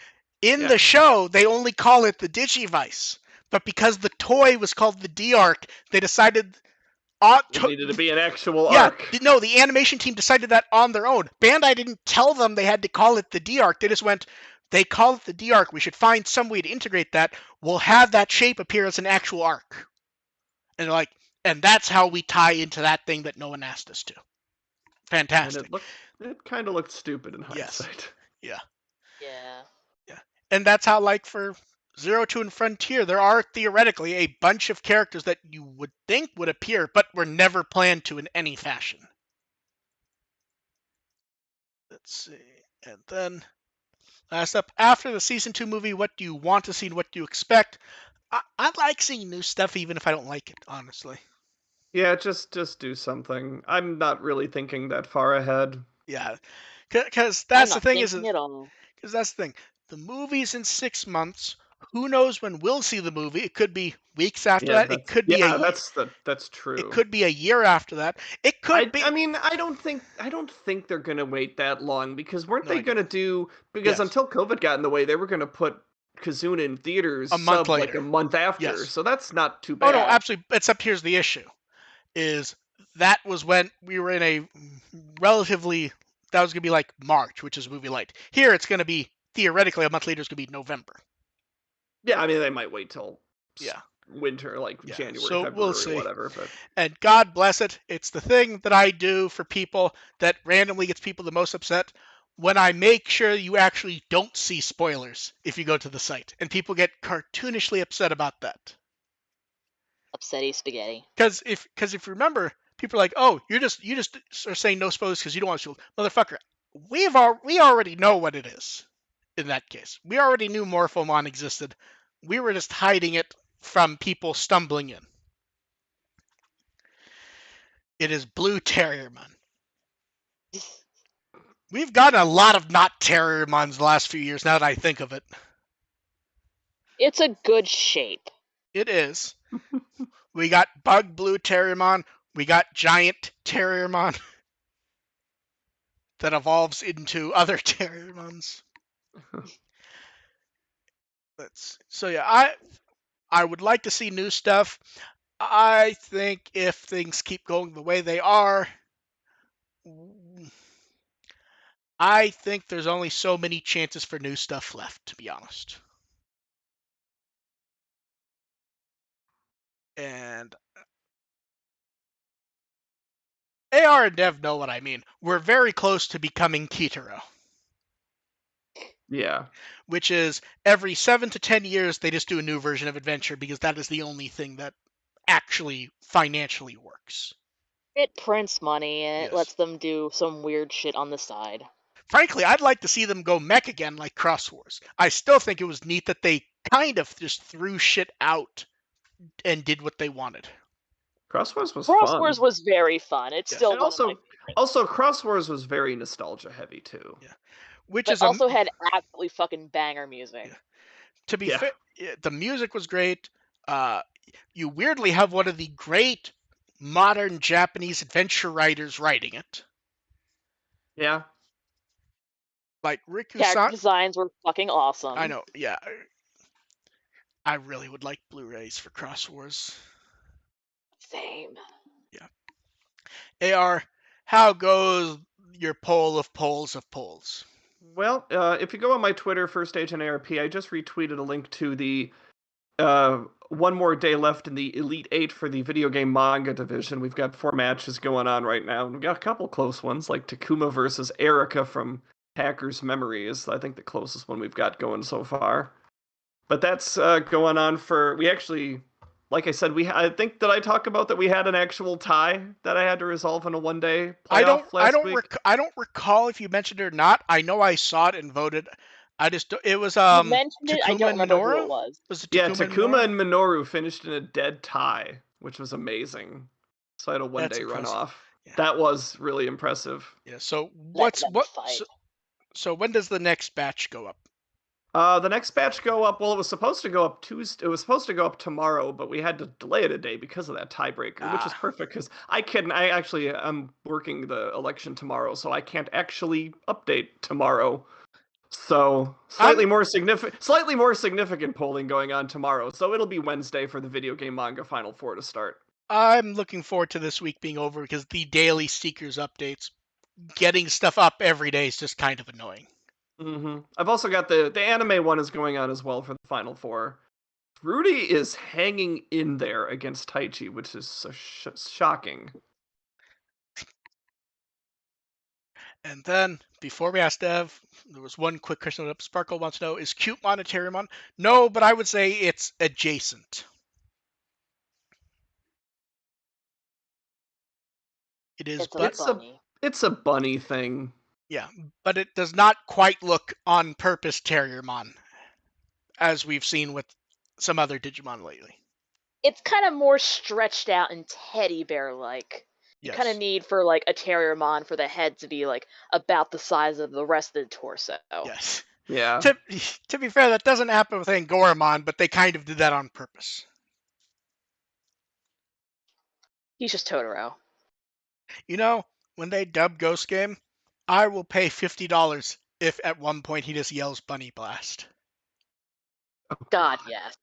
In the Yeah. show, they only call it the Digivice, but because the toy was called the D arc, they decided It needed to be an actual yeah, arc. no, the animation team decided that on their own. Bandai didn't tell them they had to call it the D arc. They just went, they call it the D arc. We should find some way to integrate that. We'll have that shape appear as an actual arc. And like, and that's how we tie into that thing that no one asked us to. And Fantastic. it kind of looked stupid in Yes. hindsight. Yeah. Yeah. Yeah. And that's how, like, for Zero Two and Frontier, there are theoretically a bunch of characters that you would think would appear, but were never planned to in any fashion. Let's see. And then last up, after the season 2 movie, what do you want to see and what do you expect? I like seeing new stuff even if I don't like it, honestly. Yeah, just do something. I'm not really thinking that far ahead. Yeah. Because I'm that's the not thing thinking at all. because that's the thing. The movie's in 6 months. Who knows when we'll see the movie? It could be weeks after Yeah, that. that's It true. could be a year after that. It could be. I mean, I don't think they're gonna wait that long because weren't No, they I don't. gonna do because Yes. until COVID got in the way, they were gonna put Kazuna in theaters A month sub like later. a month after, Yes. so that's not too Oh no, bad. absolutely. Except here's the issue: is that was when we were in a relatively that was gonna be like March, which is movie light. Here it's gonna be theoretically a month later. It's gonna be November. Yeah, I mean they might wait till Yeah. winter, like Yeah. January, So we'll February, or see. whatever. But And God bless it. It's the thing that I do for people that randomly gets people the most upset when I make sure you actually don't see spoilers if you go to the site. And people get cartoonishly upset about that. Upsetty spaghetti. Because if you remember, people are like, "Oh, you just are saying no spoilers because you don't want to." Motherfucker, we already know what it is. In that case, we already knew Morphomon existed. We were just hiding it from people stumbling in. It is Blue Terriermon. We've gotten a lot of not Terriermons the last few years. Now that I think of it, It's a good shape. it is. We got Bug Blue Terriermon. We got Giant Terriermon. that evolves into other Terriermons. So yeah, I would like to see new stuff. I think if things keep going the way they are, I think there's only so many chances for new stuff left, to be honest. And AR and Dev know what I mean. We're very close to becoming Kitaro. Yeah. Which is every 7 to 10 years they just do a new version of Adventure because that is the only thing that actually financially works. It prints money and it Yes. lets them do some weird shit on the side. Frankly, I'd like to see them go mech again like Cross Wars. I still think it was neat that they kind of just threw shit out and did what they wanted. Cross Wars was Cross fun. Wars was very fun. It's Yes. still And one of my favorites. also Cross Wars was very nostalgia heavy too. Yeah. Which But is also had absolutely fucking banger music. Yeah. To be Yeah. fair, the music was great. You weirdly have one of the great modern Japanese adventure writers writing it. Yeah. Like Riku Character San. designs were fucking awesome. I know, yeah. I really would like Blu-rays for Cross Wars. Same. Yeah. AR, how goes your poll of polls of polls? Well, if you go on my Twitter, First Agent ARP, I just retweeted a link to the one more day left in the Elite Eight for the video game manga division. We've got 4 matches going on right now. We've got a couple close ones, like Takuma versus Erica from Hacker's Memory is, I think, the closest one we've got going so far. But that's going on for. We actually, like I said, I think that I talk about that we had an actual tie that I had to resolve in a one-day playoff last week. I don't recall if you mentioned it or not. I know I saw it and voted. I just it was You mentioned it, I Takuma don't and remember who it Minoru. was. Was it Yeah, Takuma and Takuma Minoru? and Minoru finished in a dead tie, which was amazing. So I had a That's one-day impressive. runoff. Yeah. That was really impressive. Yeah. So Let them fight. So when does the next batch go up? The next batch go up. Well, it was supposed to go up Tuesday. It was supposed to go up tomorrow, but we had to delay it a day because of that tiebreaker, which is perfect because I'm working the election tomorrow, so I can't actually update tomorrow. So slightly more significant polling going on tomorrow. So it'll be Wednesday for the video game manga Final Four to start. I'm looking forward to this week being over because the daily Seekers updates, getting stuff up every day is just kind of annoying. Mm-hmm. I've also got the anime one is going on as well for the Final Four. Rudy is hanging in there against Taichi, which is so shocking. And then, before we ask Dev, there was one quick question that Sparkle wants to know, is Cute Monetariumon? No, but I would say it's adjacent. It is, It's a bunny thing. Yeah, but it does not quite look on purpose Terriermon, as we've seen with some other Digimon lately. It's kind of more stretched out and teddy bear like. You kind of need for like a Terriermon for the head to be like about the size of the rest of the torso. Yes. Yeah. To be fair, that doesn't happen with Angoramon, but they kind of did that on purpose. He's just Totoro. You know, when they dub Ghost Game, I will pay $50 if at one point he just yells Bunny Blast. Oh, God, yes.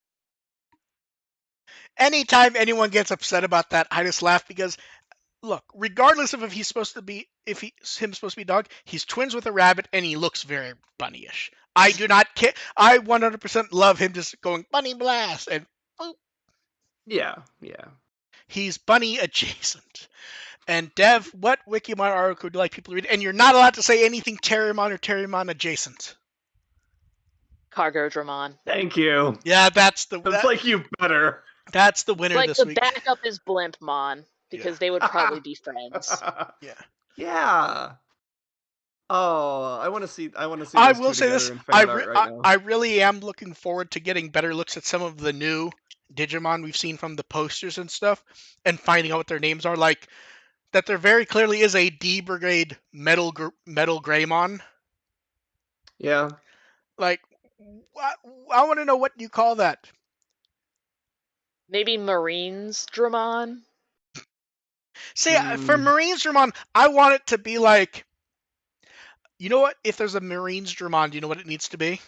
Anytime anyone gets upset about that, I just laugh because, look, regardless of if he's supposed to be, dog, he's twins with a rabbit and he looks very bunnyish. I do not care. I 100% love him just going Bunny Blast and boop. Yeah. He's bunny adjacent. And Dev, what Wikimon article would you like people to read? And you're not allowed to say anything Terriermon or Terriermon adjacent. Cargodramon. Thank you. Yeah, that's the. It's like you better. That's the winner this week. Like the backup is Blimpmon because they would probably be friends. Yeah. Yeah. Oh, I want to see. I will say this. I I really am looking forward to getting better looks at some of the new Digimon we've seen from the posters and stuff, and finding out what their names are. Like that, there very clearly is a D Brigade Metal Greymon. Yeah. Like, I want to know what you call that. Maybe Marines Dramon. See, for Marines Dramon, I want it to be like You know what? If there's a Marines Dramon, do you know what it needs to be?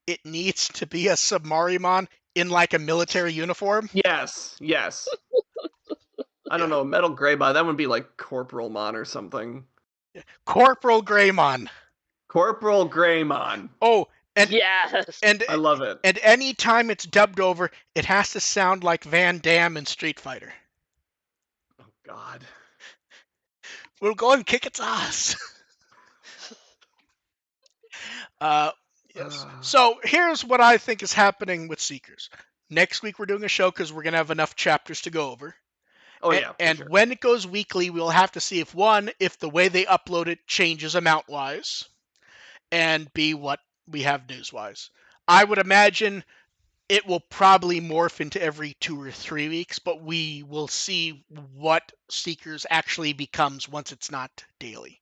It needs to be a Submarimon in like a military uniform. Yes, yes. I don't Yeah. know, Metal Greymon, that would be like Corporalmon or something. Corporal Greymon. Corporal Greymon. Oh, and Yes. and I love it. and any time it's dubbed over, it has to sound like Van Damme in Street Fighter. Oh, God. We'll go and kick its ass. Uh, yes. So here's what I think is happening with Seekers. Next week we're doing a show because we're gonna have enough chapters to go over. Oh, yeah, for And sure. when it goes weekly, we'll have to see if the way they upload it changes amount wise, and B, what we have news wise. I would imagine it will probably morph into every 2 or 3 weeks, but we will see what Seekers actually becomes once it's not daily.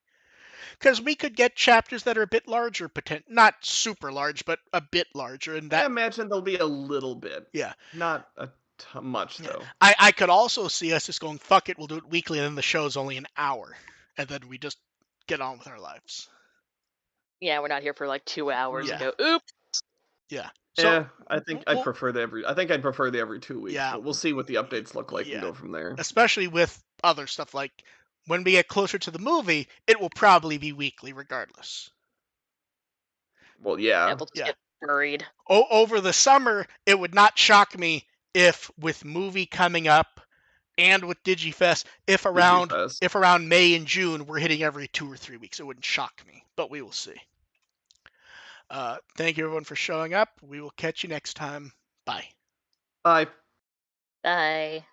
Because we could get chapters that are a bit larger, not super large, but a bit larger, and I that, imagine there'll be a little bit. yeah. Not much, Yeah. though. I could also see us just going, fuck it, we'll do it weekly, and then the show's only an hour, and then we just get on with our lives. Yeah, we're not here for like 2 hours and Yeah. go, oop. Yeah. So, Yeah, I think I'd well, prefer I think I'd prefer the every 2 weeks, yeah, but we'll see what the updates look like and yeah. go from there. Especially with other stuff, like when we get closer to the movie, it will probably be weekly regardless. Well, Yeah, yeah. we'll just Yeah. get buried. Over the summer, it would not shock me if, with movie coming up and with DigiFest, if around DigiFest. if around May and June we're hitting every 2 or 3 weeks. It wouldn't shock me, but we will see. Thank you everyone for showing up. We will catch you next time. Bye. Bye. Bye.